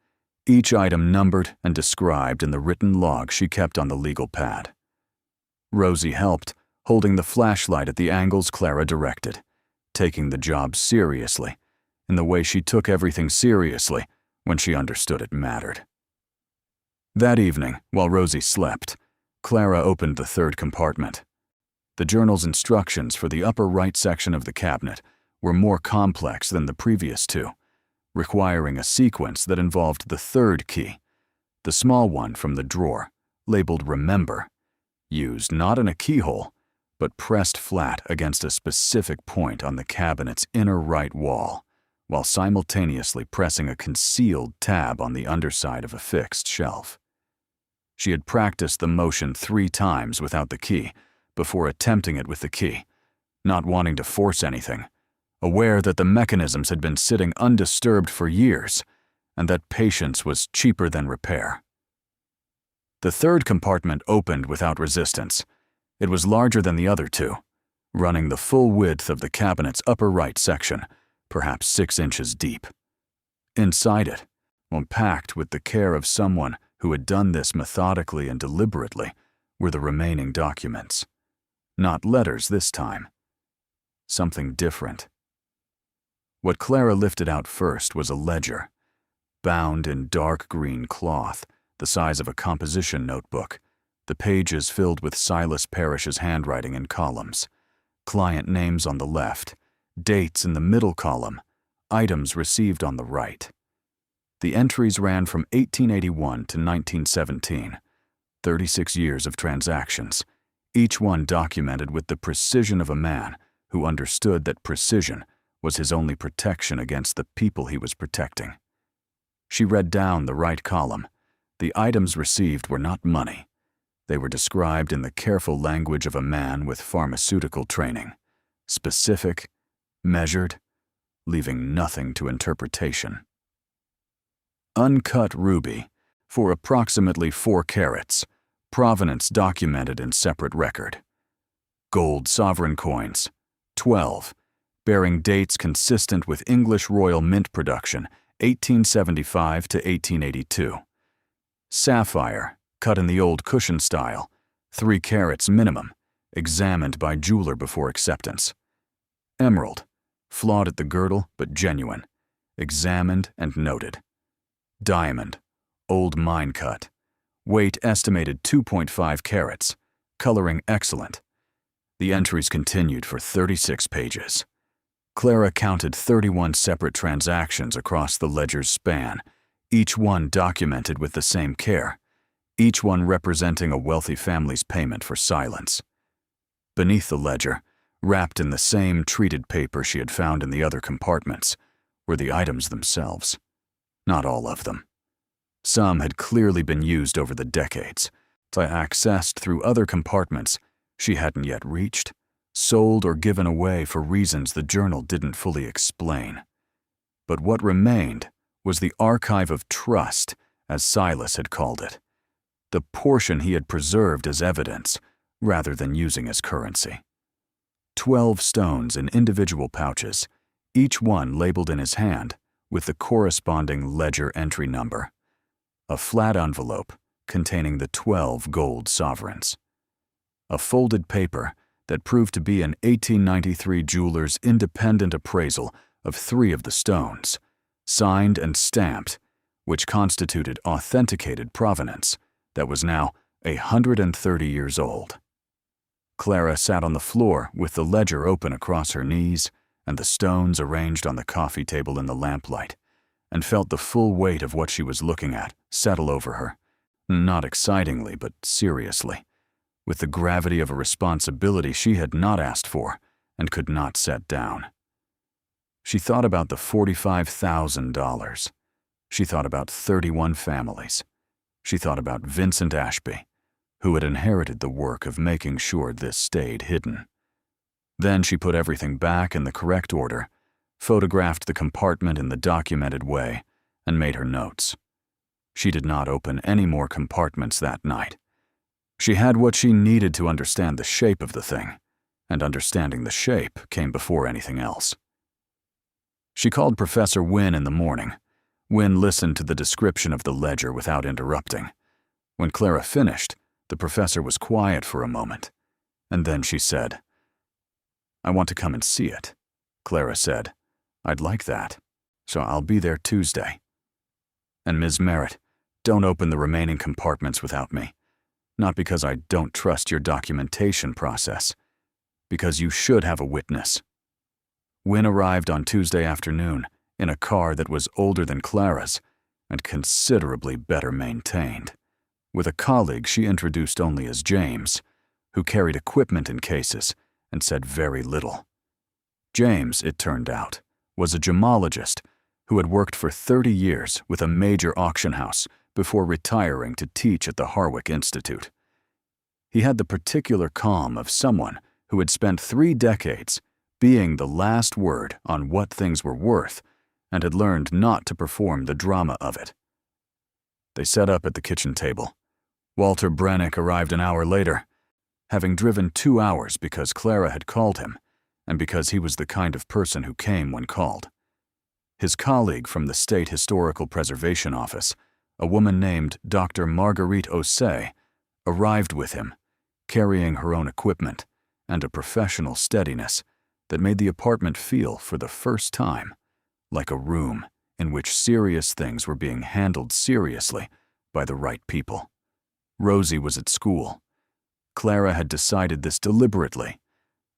each item numbered and described in the written log she kept on the legal pad. Rosie helped, holding the flashlight at the angles Clara directed, taking the job seriously, in the way she took everything seriously when she understood it mattered. That evening, while Rosie slept, Clara opened the 3rd compartment. The journal's instructions for the upper right section of the cabinet were more complex than the previous two, requiring a sequence that involved the third key, the small one from the drawer, labeled Remember, used not in a keyhole, but pressed flat against a specific point on the cabinet's inner right wall, while simultaneously pressing a concealed tab on the underside of a fixed shelf. She had practiced the motion 3 times without the key before attempting it with the key, not wanting to force anything, aware that the mechanisms had been sitting undisturbed for years and that patience was cheaper than repair. The third compartment opened without resistance. It was larger than the other two, running the full width of the cabinet's upper right section, perhaps 6 inches deep. Inside it, packed with the care of someone who had done this methodically and deliberately, were the remaining documents. Not letters this time. Something different. What Clara lifted out first was a ledger, bound in dark green cloth, the size of a composition notebook, the pages filled with Silas Parrish's handwriting in columns, client names on the left, dates in the middle column, items received on the right. The entries ran from 1881 to 1917, 36 years of transactions, each one documented with the precision of a man who understood that precision was his only protection against the people he was protecting. She read down the right column. The items received were not money. They were described in the careful language of a man with pharmaceutical training, specific, measured, leaving nothing to interpretation. Uncut ruby, for approximately 4 carats, provenance documented in separate record. Gold sovereign coins, 12, bearing dates consistent with English Royal Mint production, 1875 to 1882. Sapphire, cut in the old cushion style, 3 carats minimum, examined by jeweler before acceptance. Emerald, flawed at the girdle but genuine, examined and noted. Diamond, old mine cut, weight estimated 2.5 carats, coloring excellent. The entries continued for 36 pages. Clara counted 31 separate transactions across the ledger's span, each one documented with the same care, each one representing a wealthy family's payment for silence. Beneath the ledger, wrapped in the same treated paper she had found in the other compartments, were the items themselves. Not all of them. Some had clearly been used over the decades, accessed through other compartments she hadn't yet reached, sold or given away for reasons the journal didn't fully explain. But what remained was the archive of trust, as Silas had called it, the portion he had preserved as evidence rather than using as currency. 12 stones in individual pouches, each one labeled in his hand with the corresponding ledger entry number. A flat envelope containing the 12 gold sovereigns. A folded paper that proved to be an 1893 jeweler's independent appraisal of 3 of the stones, signed and stamped, which constituted authenticated provenance that was now 130 years old. Clara sat on the floor with the ledger open across her knees and the stones arranged on the coffee table in the lamplight, and felt the full weight of what she was looking at settle over her, not excitingly but seriously, with the gravity of a responsibility she had not asked for and could not set down. She thought about the $45,000. She thought about 31 families. She thought about Vincent Ashby, who had inherited the work of making sure this stayed hidden. Then she put everything back in the correct order, photographed the compartment in the documented way, and made her notes. She did not open any more compartments that night. She had what she needed to understand the shape of the thing, and understanding the shape came before anything else. She called Professor Wynne in the morning. Wynne listened to the description of the ledger without interrupting. When Clara finished, the professor was quiet for a moment, and then she said, "I want to come and see it." Clara said, "I'd like that, so I'll be there Tuesday. And Ms. Merritt, don't open the remaining compartments without me. Not because I don't trust your documentation process, because you should have a witness." Wynne arrived on Tuesday afternoon in a car that was older than Clara's and considerably better maintained, with a colleague she introduced only as James, who carried equipment in cases and said very little. James, it turned out, was a gemologist who had worked for 30 years with a major auction house before retiring to teach at the Harwick Institute. He had the particular calm of someone who had spent 3 decades being the last word on what things were worth and had learned not to perform the drama of it. They set up at the kitchen table. Walter Brennick arrived an hour later, having driven 2 hours because Clara had called him and because he was the kind of person who came when called. His colleague from the State Historical Preservation Office, a woman named Dr. Marguerite Osei, arrived with him, carrying her own equipment and a professional steadiness that made the apartment feel, for the first time, like a room in which serious things were being handled seriously by the right people. Rosie was at school. Clara had decided this deliberately.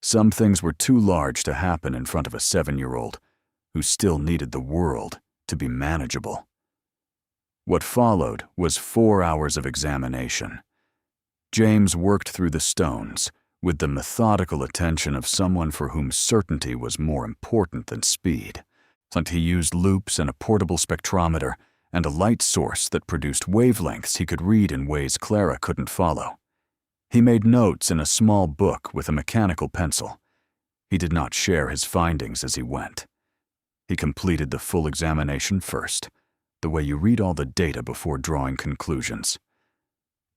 Some things were too large to happen in front of a 7-year-old who still needed the world to be manageable. What followed was 4 hours of examination. James worked through the stones with the methodical attention of someone for whom certainty was more important than speed. And he used loupes and a portable spectrometer and a light source that produced wavelengths he could read in ways Clara couldn't follow. He made notes in a small book with a mechanical pencil. He did not share his findings as he went. He completed the full examination first, the way you read all the data before drawing conclusions.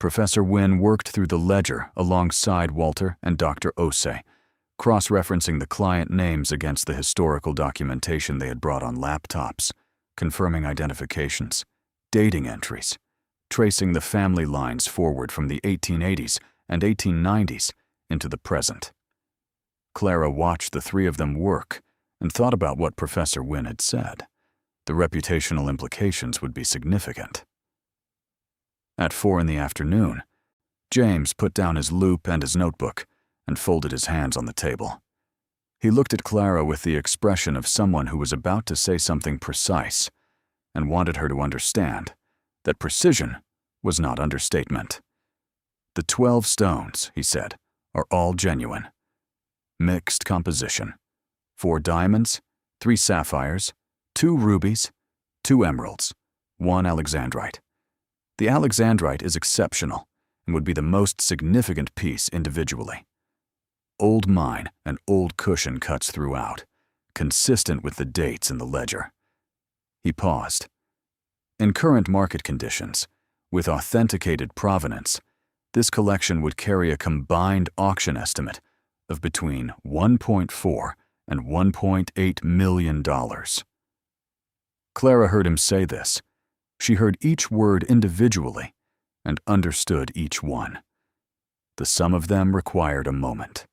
Professor Wynne worked through the ledger alongside Walter and Dr. Osei, cross-referencing the client names against the historical documentation they had brought on laptops, confirming identifications, dating entries, tracing the family lines forward from the 1880s and 1890s into the present. Clara watched the 3 of them work and thought about what Professor Wynne had said. The reputational implications would be significant. At 4 in the afternoon, James put down his loupe and his notebook and folded his hands on the table. He looked at Clara with the expression of someone who was about to say something precise and wanted her to understand that precision was not understatement. The 12 stones, he said, are all genuine. Mixed composition. 4 diamonds, 3 sapphires, 2 rubies, 2 emeralds, 1 alexandrite. The alexandrite is exceptional and would be the most significant piece individually. Old mine and old cushion cuts throughout, consistent with the dates in the ledger. He paused. In current market conditions, with authenticated provenance, this collection would carry a combined auction estimate of between $1.4 and $1.8 million. Clara heard him say this. She heard each word individually and understood each one. The sum of them required a moment.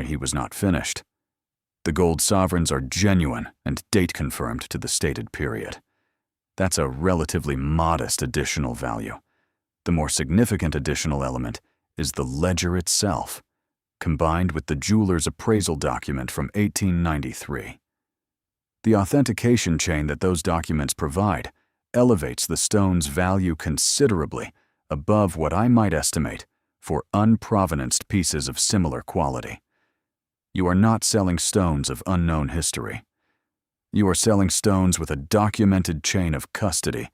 He was not finished. The gold sovereigns are genuine and date-confirmed to the stated period. That's a relatively modest additional value. The more significant additional element is the ledger itself, combined with the jeweler's appraisal document from 1893. The authentication chain that those documents provide elevates the stone's value considerably above what I might estimate for unprovenanced pieces of similar quality. You are not selling stones of unknown history. You are selling stones with a documented chain of custody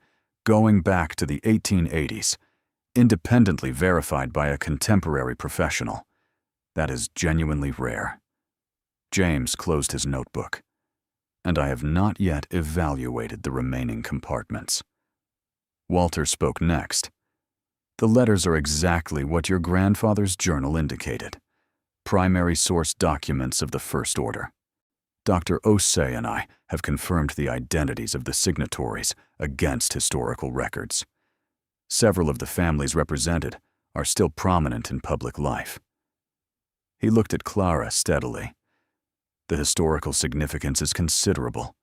going back to the 1880s, independently verified by a contemporary professional. That is genuinely rare. James closed his notebook. And I have not yet evaluated the remaining compartments. Walter spoke next. The letters are exactly what your grandfather's journal indicated. Primary source documents of the first order. Dr. Osei and I have confirmed the identities of the signatories against historical records. Several of the families represented are still prominent in public life. He looked at Clara steadily. The historical significance is considerable.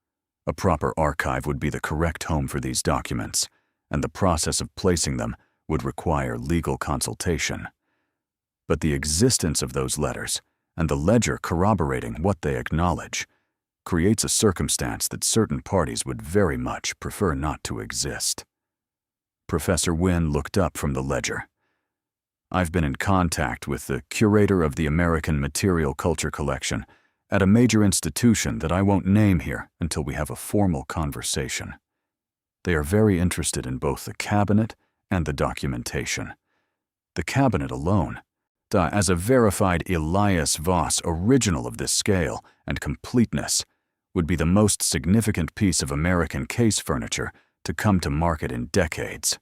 A proper archive would be the correct home for these documents, and the process of placing them would require legal consultation. But the existence of those letters and the ledger corroborating what they acknowledge creates a circumstance that certain parties would very much prefer not to exist. Professor Wynne looked up from the ledger. I've been in contact with the curator of the American Material Culture Collection at a major institution that I won't name here until we have a formal conversation. They are very interested in both the cabinet and the documentation. The cabinet alone, as a verified Elias Voss original of this scale and completeness, would be the most significant piece of American case furniture to come to market in decades.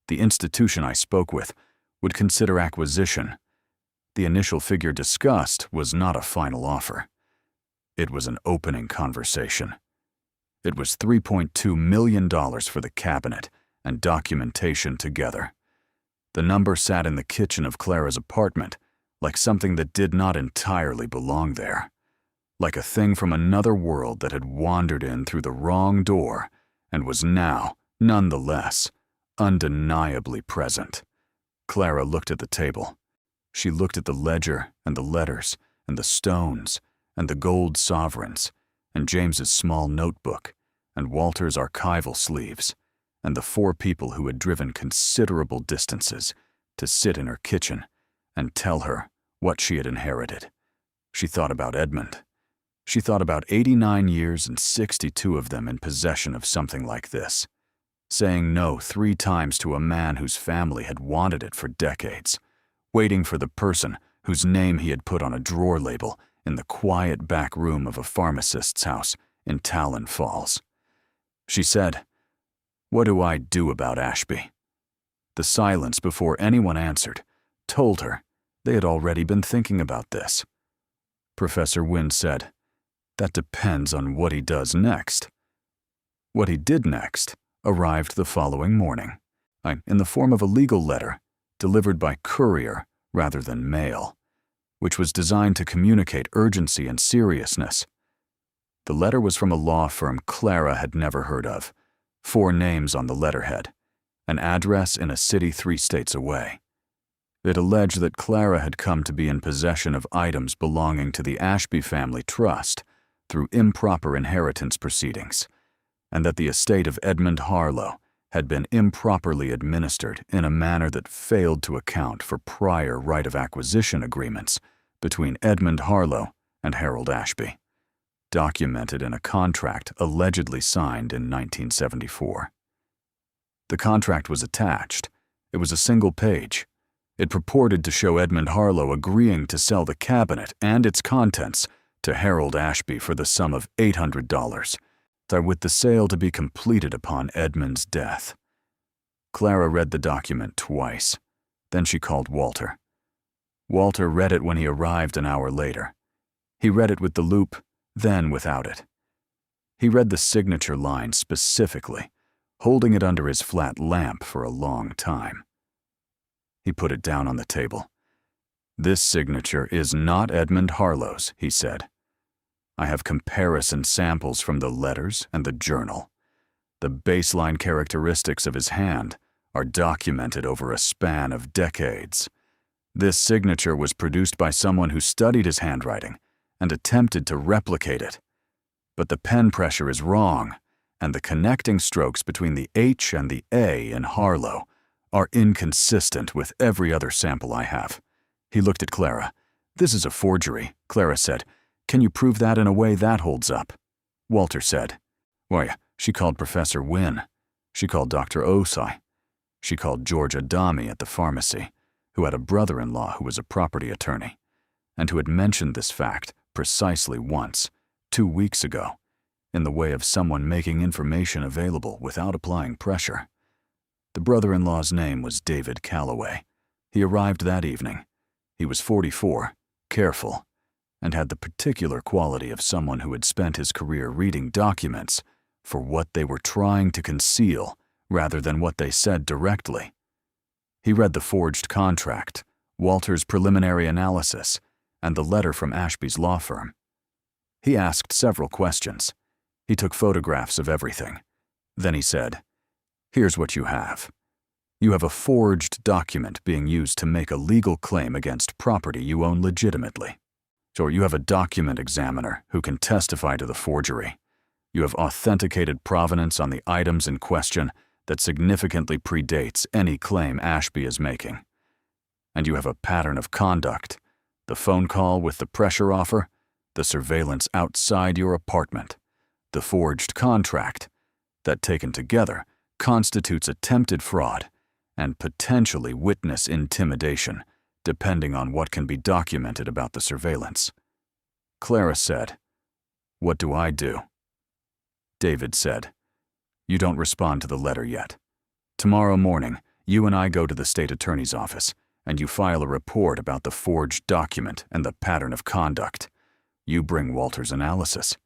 The institution I spoke with would consider acquisition. The initial figure discussed was not a final offer. It was an opening conversation. It was $3.2 million for the cabinet and documentation together. The number sat in the kitchen of Clara's apartment, like something that did not entirely belong there, like a thing from another world that had wandered in through the wrong door and was now, nonetheless, undeniably present. Clara looked at the table. She looked at the ledger and the letters and the stones and the gold sovereigns and James's small notebook and Walter's archival sleeves and the 4 people who had driven considerable distances to sit in her kitchen and tell her what she had inherited. She thought about Edmund. She thought about 89 years and 62 of them in possession of something like this, saying no 3 times to a man whose family had wanted it for decades, waiting for the person whose name he had put on a drawer label in the quiet back room of a pharmacist's house in Talon Falls. She said, "What do I do about Ashby?" The silence before anyone answered told her they had already been thinking about this. Professor Wynne said, "That depends on what he does next." What he did next arrived the following morning, in the form of a legal letter delivered by courier rather than mail, which was designed to communicate urgency and seriousness. The letter was from a law firm Clara had never heard of, 4 names on the letterhead, an address in a city 3 states away. It alleged that Clara had come to be in possession of items belonging to the Ashby family trust through improper inheritance proceedings, and that the estate of Edmund Harlow had been improperly administered in a manner that failed to account for prior right of acquisition agreements between Edmund Harlow and Harold Ashby, documented in a contract allegedly signed in 1974. The contract was attached. It was a single page. It purported to show Edmund Harlow agreeing to sell the cabinet and its contents to Harold Ashby for the sum of $800, with the sale to be completed upon Edmund's death. Clara read the document twice. Then she called Walter. Walter read it when he arrived an hour later. He read it with the loop, then without it. He read the signature line specifically, holding it under his flat lamp for a long time. He put it down on the table. "This signature is not Edmund Harlow's," he said. "I have comparison samples from the letters and the journal. The baseline characteristics of his hand are documented over a span of decades. This signature was produced by someone who studied his handwriting and attempted to replicate it. But the pen pressure is wrong, and the connecting strokes between the H and the A in Harlow are inconsistent with every other sample I have." He looked at Clara. "This is a forgery," Clara said. "Can you prove that in a way that holds up?" Walter said, "Why, she called Professor Wynne. She called Dr. Osai. She called George Adami at the pharmacy, who had a brother-in-law who was a property attorney, and who had mentioned this fact precisely once, 2 weeks ago, in the way of someone making information available without applying pressure. The brother-in-law's name was David Calloway. He arrived that evening. He was 44, careful, and had the particular quality of someone who had spent his career reading documents for what they were trying to conceal rather than what they said directly. He read the forged contract, Walter's preliminary analysis, and the letter from Ashby's law firm. He asked several questions. He took photographs of everything. Then he said, "Here's what you have. You have a forged document being used to make a legal claim against property you own legitimately. So you have a document examiner who can testify to the forgery. You have authenticated provenance on the items in question that significantly predates any claim Ashby is making. And you have a pattern of conduct, the phone call with the pressure offer, the surveillance outside your apartment, the forged contract, that taken together constitutes attempted fraud and potentially witness intimidation, depending on what can be documented about the surveillance. Clara said, "What do I do?" David said, "You don't respond to the letter yet. Tomorrow morning, you and I go to the state attorney's office, and you file a report about the forged document and the pattern of conduct. You bring Walter's analysis.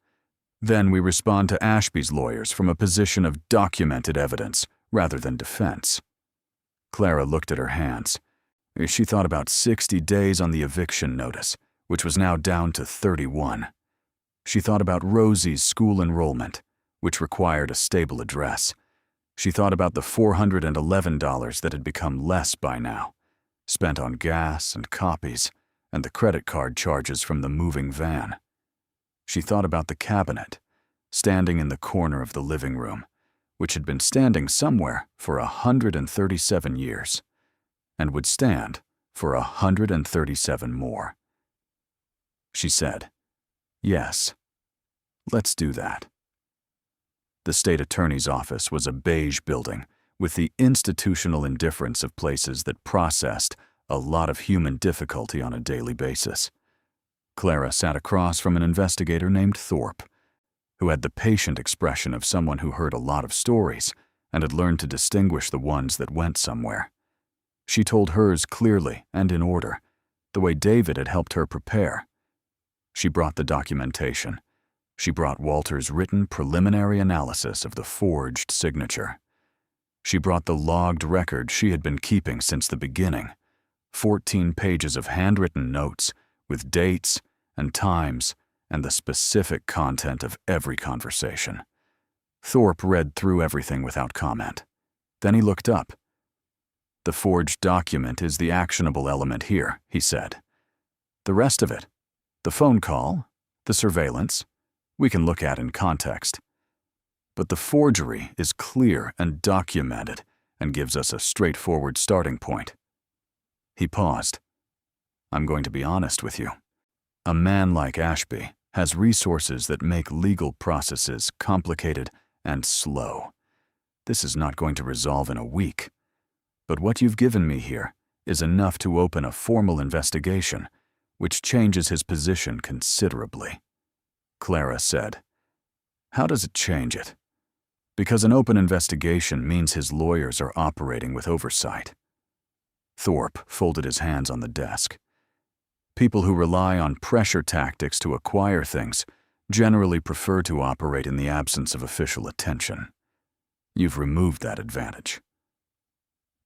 Then we respond to Ashby's lawyers from a position of documented evidence rather than defense." Clara looked at her hands. She thought about 60 days on the eviction notice, which was now down to 31. She thought about Rosie's school enrollment, which required a stable address. She thought about the $411 that had become less by now, spent on gas and copies, and the credit card charges from the moving van. She thought about the cabinet, standing in the corner of the living room, which had been standing somewhere for 137 years, and would stand for 137 more. She said, "Yes, let's do that." The state attorney's office was a beige building with the institutional indifference of places that processed a lot of human difficulty on a daily basis. Clara sat across from an investigator named Thorpe, who had the patient expression of someone who heard a lot of stories and had learned to distinguish the ones that went somewhere. She told hers clearly and in order, the way David had helped her prepare. She brought the documentation. She brought Walter's written preliminary analysis of the forged signature. She brought the logged record she had been keeping since the beginning, 14 pages of handwritten notes with dates and times and the specific content of every conversation. Thorpe read through everything without comment. Then he looked up. "The forged document is the actionable element here," he said. "The rest of it, the phone call, the surveillance, we can look at in context. But the forgery is clear and documented and gives us a straightforward starting point." He paused. "I'm going to be honest with you. A man like Ashby has resources that make legal processes complicated and slow. This is not going to resolve in a week. But what you've given me here is enough to open a formal investigation, which changes his position considerably." Clara said, "How does it change it?" "Because an open investigation means his lawyers are operating with oversight." Thorpe folded his hands on the desk. "People who rely on pressure tactics to acquire things generally prefer to operate in the absence of official attention. You've removed that advantage."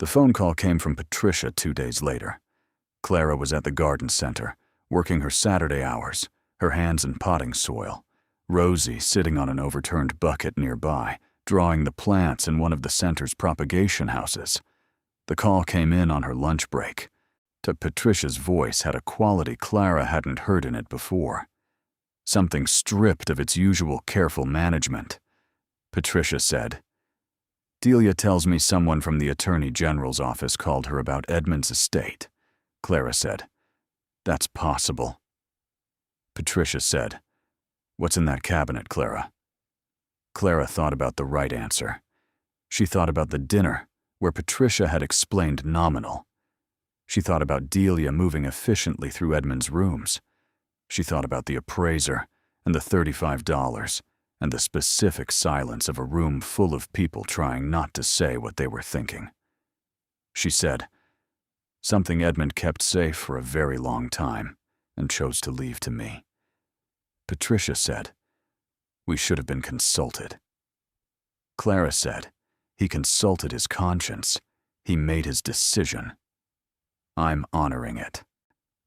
The phone call came from Patricia 2 days later. Clara was at the garden center, working her Saturday hours, her hands in potting soil. Rosie sitting on an overturned bucket nearby, drawing the plants in one of the center's propagation houses. The call came in on her lunch break. Patricia's voice had a quality Clara hadn't heard in it before. Something stripped of its usual careful management. Patricia said, "Delia tells me someone from the Attorney General's office called her about Edmund's estate." Clara said, "That's possible." Patricia said, "What's in that cabinet, Clara?" Clara thought about the right answer. She thought about the dinner, where Patricia had explained nominal. She thought about Delia moving efficiently through Edmund's rooms. She thought about the appraiser and the $35 and the specific silence of a room full of people trying not to say what they were thinking. She said, "Something Edmund kept safe for a very long time and chose to leave to me." Patricia said, "We should have been consulted." Clara said, "He consulted his conscience. He made his decision." I'm honoring it.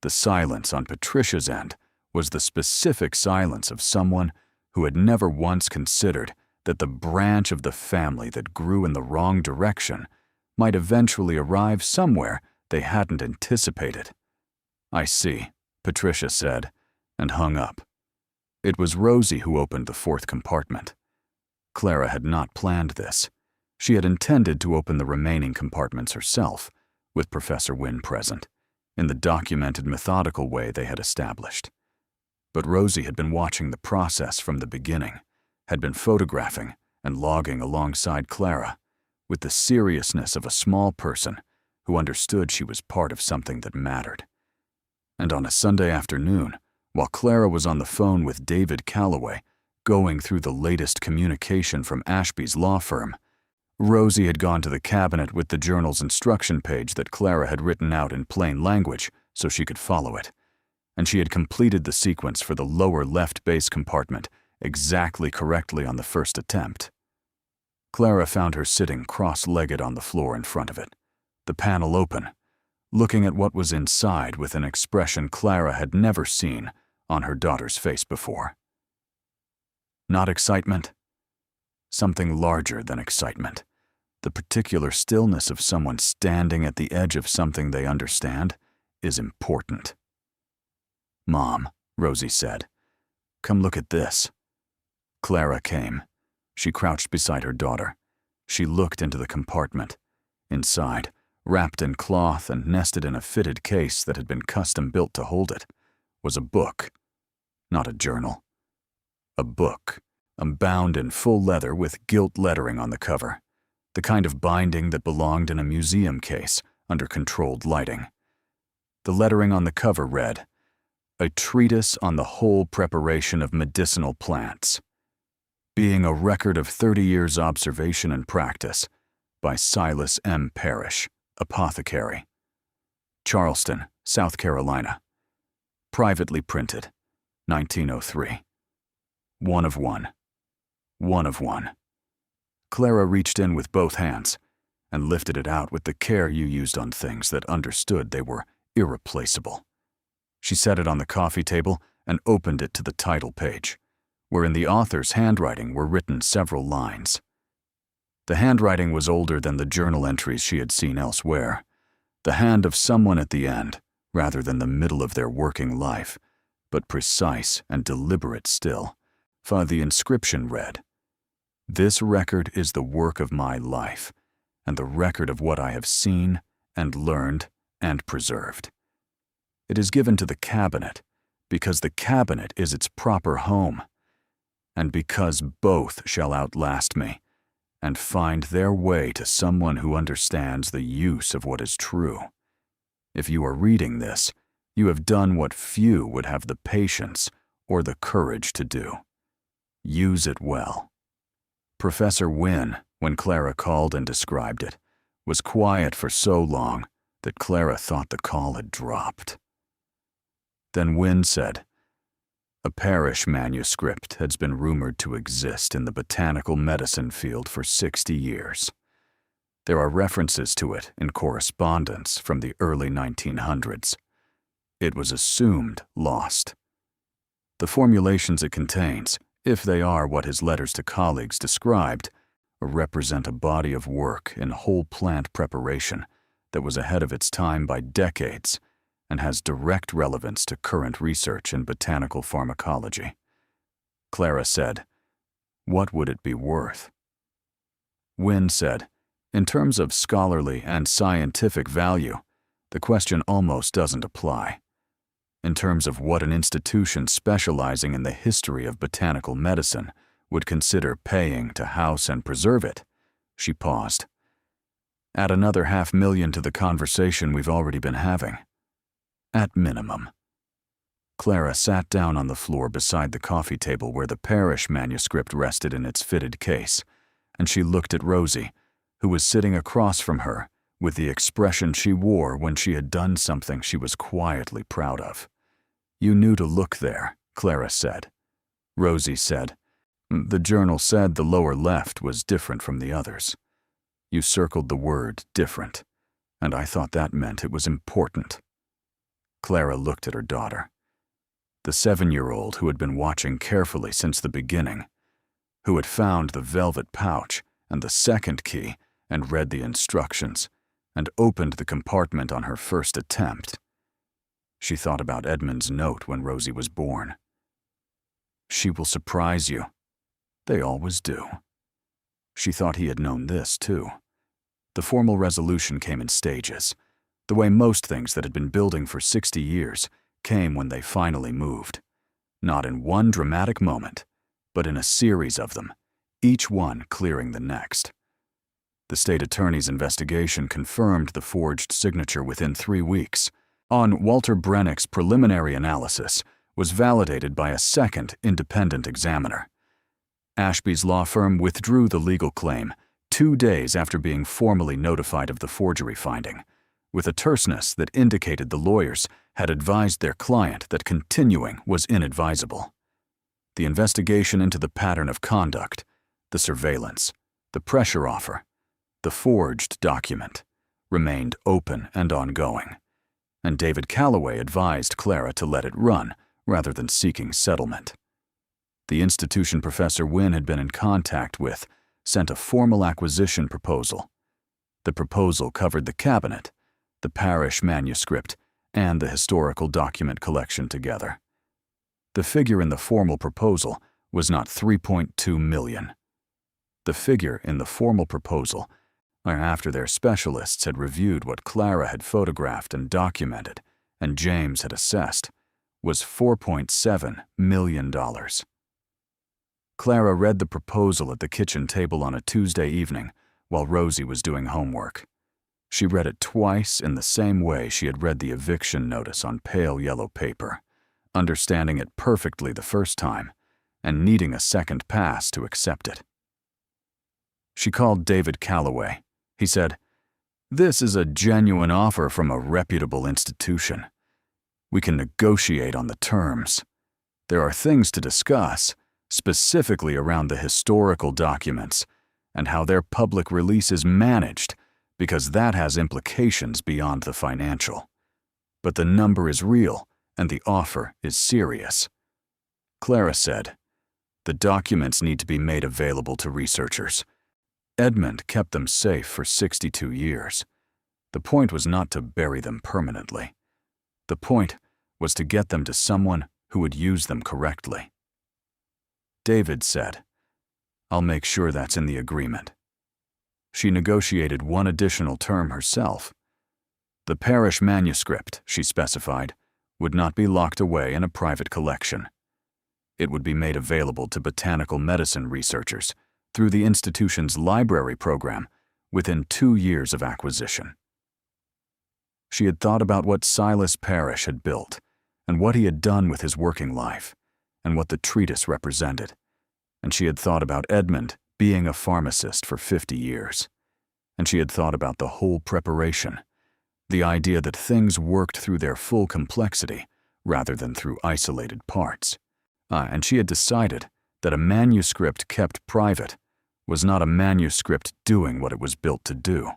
The silence on Patricia's end was the specific silence of someone who had never once considered that the branch of the family that grew in the wrong direction might eventually arrive somewhere they hadn't anticipated. "I see," Patricia said. and hung up. It was Rosie who opened the fourth compartment. Clara had not planned this. She had intended to open the remaining compartments herself, with Professor Wynne present, in the documented, methodical way they had established. But Rosie had been watching the process from the beginning, had been photographing and logging alongside Clara, with the seriousness of a small person who understood she was part of something that mattered. And on a Sunday afternoon, while Clara was on the phone with David Calloway, going through the latest communication from Ashby's law firm, Rosie had gone to the cabinet with the journal's instruction page that Clara had written out in plain language so she could follow it, and she had completed the sequence for the lower left base compartment exactly correctly on the first attempt. Clara found her sitting cross-legged on the floor in front of it, the panel open, looking at what was inside with an expression Clara had never seen on her daughter's face before. Not excitement. Something larger than excitement. The particular stillness of someone standing at the edge of something they understand is important. "Mom," Rosie said, "come look at this." Clara came. She crouched beside her daughter. She looked into the compartment. Inside, wrapped in cloth and nested in a fitted case that had been custom-built to hold it, was a book. Not a journal. A book, bound in full leather with gilt lettering on the cover, the kind of binding that belonged in a museum case under controlled lighting. The lettering on the cover read, "A treatise on the whole preparation of medicinal plants, being a record of 30 years' observation and practice, by Silas M. Parrish, Apothecary, Charleston, South Carolina. Privately printed, 1903. One of one. One of one." Clara reached in with both hands and lifted it out with the care you used on things that understood they were irreplaceable. She set it on the coffee table and opened it to the title page, where in the author's handwriting were written several lines. The handwriting was older than the journal entries she had seen elsewhere, the hand of someone at the end, rather than the middle of their working life, but precise and deliberate still, for the inscription read, "This record is the work of my life, and the record of what I have seen and learned and preserved. It is given to the cabinet, because the cabinet is its proper home, and because both shall outlast me, and find their way to someone who understands the use of what is true. If you are reading this, you have done what few would have the patience or the courage to do. Use it well." Professor Wynne, when Clara called and described it, was quiet for so long that Clara thought the call had dropped. Then Wynne said, "A Parrish manuscript has been rumored to exist in the botanical medicine field for 60 years. There are references to it in correspondence from the early 1900s. It was assumed lost. The formulations it contains, if they are what his letters to colleagues described, represent a body of work in whole plant preparation that was ahead of its time by decades and has direct relevance to current research in botanical pharmacology." Clara said, "What would it be worth?" Wynne said, "In terms of scholarly and scientific value, the question almost doesn't apply. In terms of what an institution specializing in the history of botanical medicine would consider paying to house and preserve it," she paused. "Add another $500,000 to the conversation we've already been having. At minimum." Clara sat down on the floor beside the coffee table where the Parrish manuscript rested in its fitted case, and she looked at Rosie, who was sitting across from her with the expression she wore when she had done something she was quietly proud of. "You knew to look there," Clara said. Rosie said, "The journal said the lower left was different from the others. You circled the word different, and I thought that meant it was important." Clara looked at her daughter, the 7-year-old who had been watching carefully since the beginning, who had found the velvet pouch and the second key and read the instructions and opened the compartment on her first attempt. She thought about Edmund's note when Rosie was born. "She will surprise you. They always do." She thought he had known this, too. The formal resolution came in stages, the way most things that had been building for 60 years came when they finally moved. Not in one dramatic moment, but in a series of them, each one clearing the next. The state attorney's investigation confirmed the forged signature within 3 weeks. On Walter Brennick's preliminary analysis was validated by a second independent examiner. Ashby's law firm withdrew the legal claim 2 days after being formally notified of the forgery finding, with a terseness that indicated the lawyers had advised their client that continuing was inadvisable. The investigation into the pattern of conduct, the surveillance, the pressure offer, the forged document, remained open and ongoing, and David Calloway advised Clara to let it run rather than seeking settlement. The institution Professor Wynne had been in contact with sent a formal acquisition proposal. The proposal covered the cabinet, the parish manuscript, and the historical document collection together. The figure in the formal proposal was not $3.2 million. The figure in the formal proposal, after their specialists had reviewed what Clara had photographed and documented, and James had assessed, was $4.7 million. Clara read the proposal at the kitchen table on a Tuesday evening while Rosie was doing homework. She read it twice in the same way she had read the eviction notice on pale yellow paper, understanding it perfectly the first time and needing a second pass to accept it. She called David Calloway. He said, "This is a genuine offer from a reputable institution. We can negotiate on the terms. There are things to discuss, specifically around the historical documents and how their public release is managed, because that has implications beyond the financial. But the number is real and the offer is serious." Clara said, "The documents need to be made available to researchers. Edmund kept them safe for 62 years. The point was not to bury them permanently. The point was to get them to someone who would use them correctly." David said, "I'll make sure that's in the agreement." She negotiated one additional term herself. The parish manuscript, she specified, would not be locked away in a private collection. It would be made available to botanical medicine researchers through the institution's library program within 2 years of acquisition. She had thought about what Silas Parrish had built and what he had done with his working life and what the treatise represented, and she had thought about Edmund being a pharmacist for 50 years, and she had thought about the whole preparation, the idea that things worked through their full complexity rather than through isolated parts. And she had decided that a manuscript kept private was not a manuscript doing what it was built to do.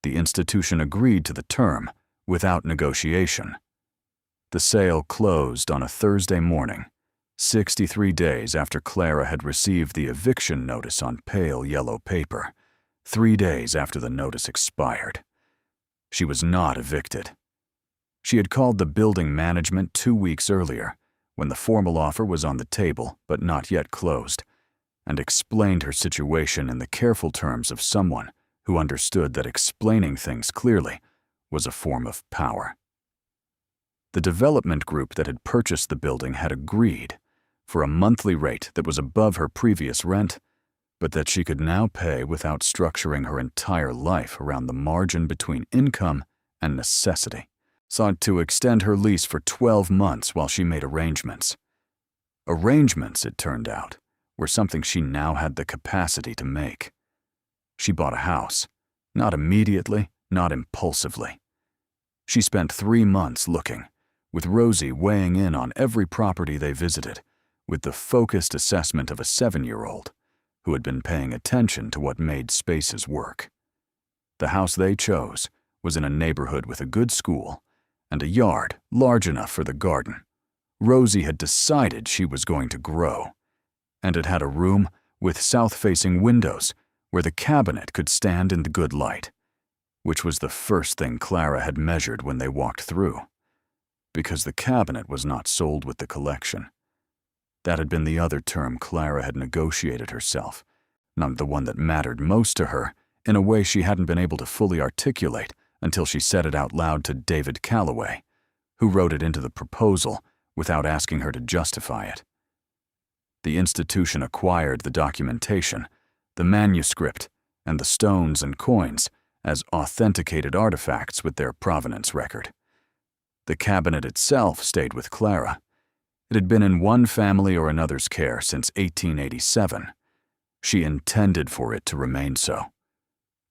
The institution agreed to the term without negotiation. The sale closed on a Thursday morning, 63 days after Clara had received the eviction notice on pale yellow paper, 3 days after the notice expired. She was not evicted. She had called the building management 2 weeks earlier, when the formal offer was on the table but not yet closed, and explained her situation in the careful terms of someone who understood that explaining things clearly was a form of power. The development group that had purchased the building had agreed, for a monthly rate that was above her previous rent, but that she could now pay without structuring her entire life around the margin between income and necessity, sought to extend her lease for 12 months while she made arrangements. Arrangements, it turned out, were something she now had the capacity to make. She bought a house, not immediately, not impulsively. She spent 3 months looking, with Rosie weighing in on every property they visited, with the focused assessment of a 7-year-old who had been paying attention to what made spaces work. The house they chose was in a neighborhood with a good school and a yard large enough for the garden. Rosie had decided she was going to grow, and it had a room with south-facing windows where the cabinet could stand in the good light, which was the first thing Clara had measured when they walked through. because the cabinet was not sold with the collection. That had been the other term Clara had negotiated herself, not the one that mattered most to her, in a way she hadn't been able to fully articulate until she said it out loud to David Calloway, who wrote it into the proposal without asking her to justify it. The institution acquired the documentation, the manuscript, and the stones and coins as authenticated artifacts with their provenance record. The cabinet itself stayed with Clara. It had been in one family or another's care since 1887. She intended for it to remain so.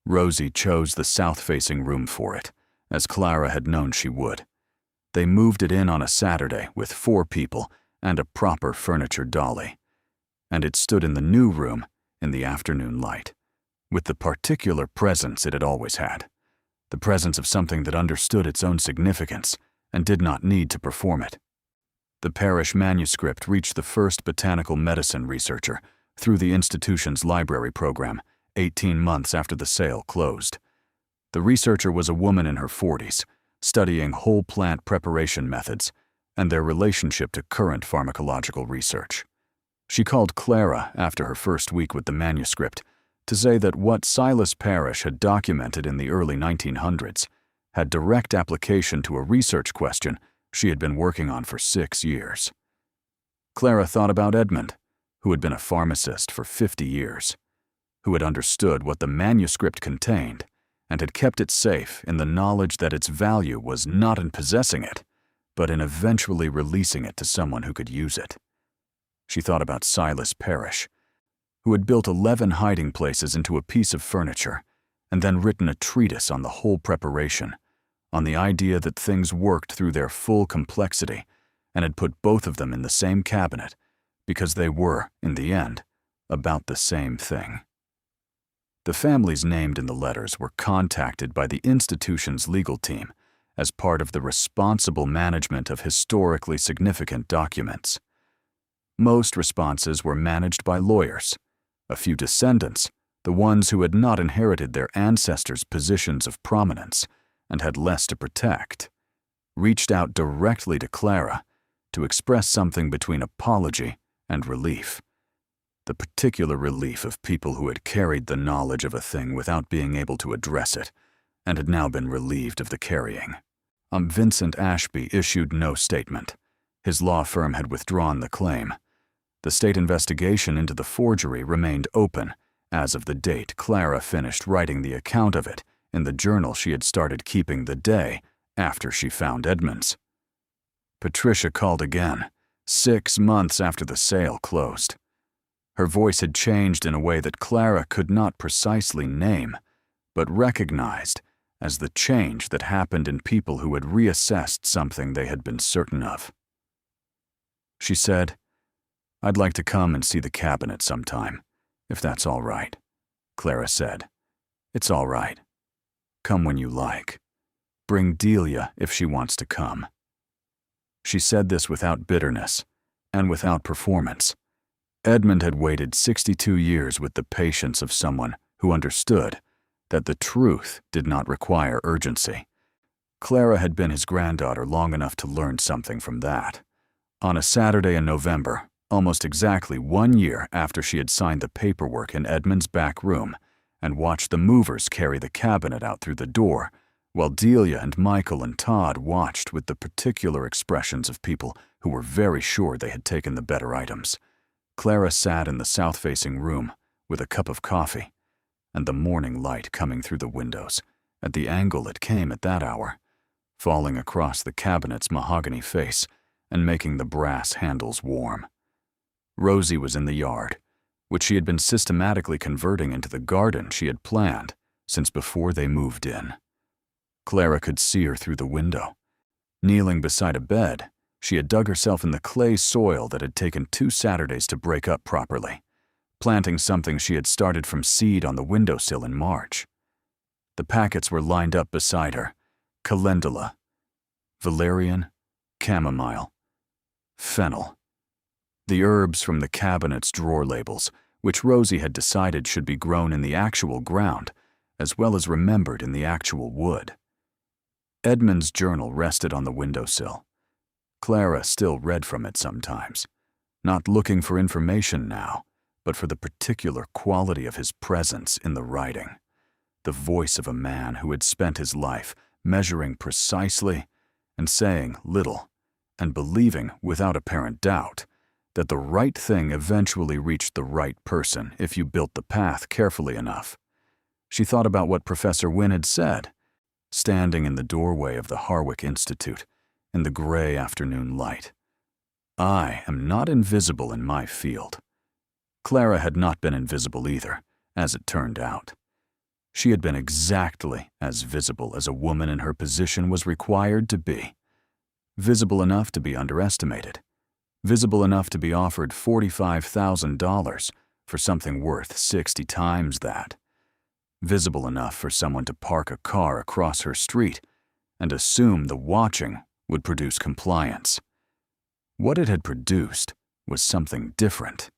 Rosie chose the south-facing room for it, as Clara had known she would. They moved it in on a Saturday with 4 people and a proper furniture dolly, and it stood in the new room in the afternoon light, with the particular presence it had always had, the presence of something that understood its own significance and did not need to perform it. The parish manuscript reached the first botanical medicine researcher through the institution's library program 18 months after the sale closed. The researcher was a woman in her 40s, studying whole plant preparation methods and their relationship to current pharmacological research. She called Clara after her first week with the manuscript to say that what Silas Parrish had documented in the early 1900s had direct application to a research question she had been working on for 6 years. Clara thought about Edmund, who had been a pharmacist for 50 years, who had understood what the manuscript contained and had kept it safe in the knowledge that its value was not in possessing it, but in eventually releasing it to someone who could use it. She thought about Silas Parrish, who had built 11 hiding places into a piece of furniture and then written a treatise on the whole preparation, on the idea that things worked through their full complexity, and had put both of them in the same cabinet because they were, in the end, about the same thing. The families named in the letters were contacted by the institution's legal team as part of the responsible management of historically significant documents. Most responses were managed by lawyers. A few descendants, the ones who had not inherited their ancestors' positions of prominence and had less to protect, reached out directly to Clara to express something between apology and relief. The particular relief of people who had carried the knowledge of a thing without being able to address it, and had now been relieved of the carrying. Vincent Ashby issued no statement. His law firm had withdrawn the claim. The state investigation into the forgery remained open as of the date Clara finished writing the account of it in the journal she had started keeping the day after she found Edmund's. Patricia called again, 6 months after the sale closed. Her voice had changed in a way that Clara could not precisely name, but recognized as the change that happened in people who had reassessed something they had been certain of. She said, "I'd like to come and see the cabinet sometime, if that's all right." Clara said, "It's all right. Come when you like. Bring Delia if she wants to come." She said this without bitterness and without performance. Edmund had waited 62 years with the patience of someone who understood that the truth did not require urgency. Clara had been his granddaughter long enough to learn something from that. On a Saturday in November, almost exactly 1 year after she had signed the paperwork in Edmund's back room and watched the movers carry the cabinet out through the door, while Delia and Michael and Todd watched with the particular expressions of people who were very sure they had taken the better items, Clara sat in the south-facing room with a cup of coffee and the morning light coming through the windows at the angle it came at that hour, falling across the cabinet's mahogany face and making the brass handles warm. Rosie was in the yard, which she had been systematically converting into the garden she had planned since before they moved in. Clara could see her through the window. Kneeling beside a bed, she had dug herself in the clay soil that had taken 2 Saturdays to break up properly, planting something she had started from seed on the windowsill in March. The packets were lined up beside her: calendula, valerian, chamomile, fennel. The herbs from the cabinet's drawer labels, which Rosie had decided should be grown in the actual ground, as well as remembered in the actual wood. Edmund's journal rested on the windowsill. Clara still read from it sometimes, not looking for information now, but for the particular quality of his presence in the writing, the voice of a man who had spent his life measuring precisely and saying little, and believing without apparent doubt that the right thing eventually reached the right person if you built the path carefully enough. She thought about what Professor Wynne had said, standing in the doorway of the Harwick Institute in the gray afternoon light. I am not invisible in my field. Clara had not been invisible either, as it turned out. She had been exactly as visible as a woman in her position was required to be. Visible enough to be underestimated. Visible enough to be offered $45,000 for something worth 60 times that. Visible enough for someone to park a car across her street and assume the watching would produce compliance. What it had produced was something different.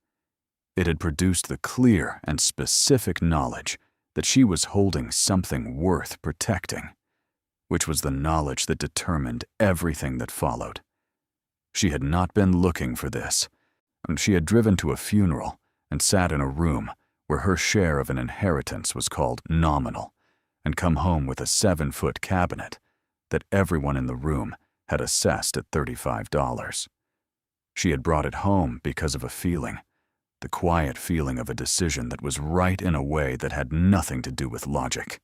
It had produced the clear and specific knowledge that she was holding something worth protecting, which was the knowledge that determined everything that followed. She had not been looking for this, and she had driven to a funeral and sat in a room where her share of an inheritance was called nominal, and come home with a 7-foot cabinet that everyone in the room had assessed at $35. She had brought it home because of a feeling, the quiet feeling of a decision that was right in a way that had nothing to do with logic,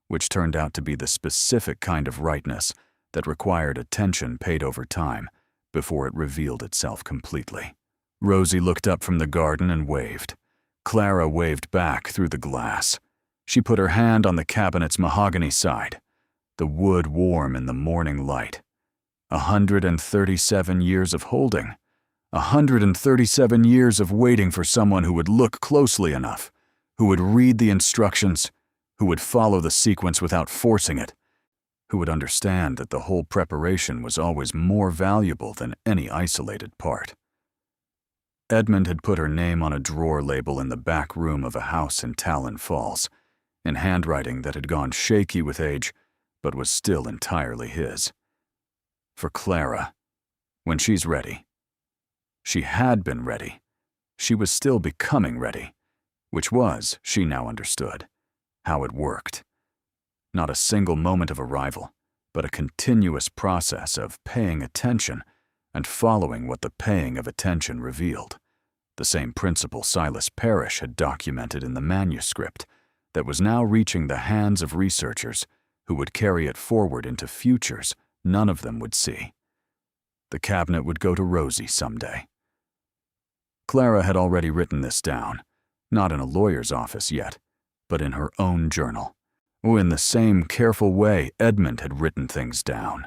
which turned out to be the specific kind of rightness that required attention paid over time before it revealed itself completely. Rosie looked up from the garden and waved. Clara waved back through the glass. She put her hand on the cabinet's mahogany side, the wood warm in the morning light. 137 years of holding. 137 years of waiting for someone who would look closely enough, who would read the instructions, who would follow the sequence without forcing it, who would understand that the whole preparation was always more valuable than any isolated part. Edmund had put her name on a drawer label in the back room of a house in Talon Falls, in handwriting that had gone shaky with age, but was still entirely his. For Clara, when she's ready. She had been ready. She was still becoming ready, which was, she now understood, how it worked. Not a single moment of arrival, but a continuous process of paying attention and following what the paying of attention revealed. The same principle Silas Parrish had documented in the manuscript that was now reaching the hands of researchers who would carry it forward into futures none of them would see. The cabinet would go to Rosie someday. Clara had already written this down, not in a lawyer's office yet, but in her own journal, or in the same careful way Edmund had written things down,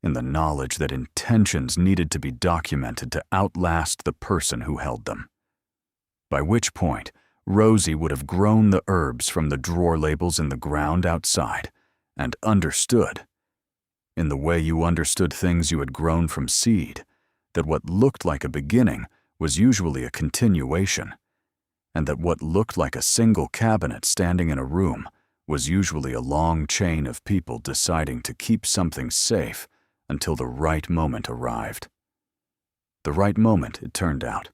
in the knowledge that intentions needed to be documented to outlast the person who held them. By which point, Rosie would have grown the herbs from the drawer labels in the ground outside, and understood, in the way you understood things you had grown from seed, that what looked like a beginning was usually a continuation, and that what looked like a single cabinet standing in a room was usually a long chain of people deciding to keep something safe until the right moment arrived. The right moment, it turned out,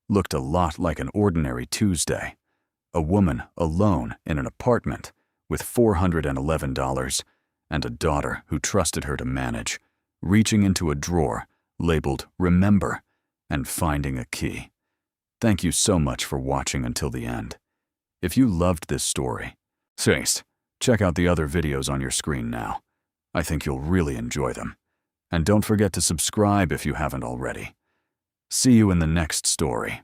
looked a lot like an ordinary Tuesday. A woman alone in an apartment with $411 and a daughter who trusted her to manage, reaching into a drawer labeled Remember and finding a key. Thank you so much for watching until the end. If you loved this story, check out the other videos on your screen now. I think you'll really enjoy them. And don't forget to subscribe if you haven't already. See you in the next story.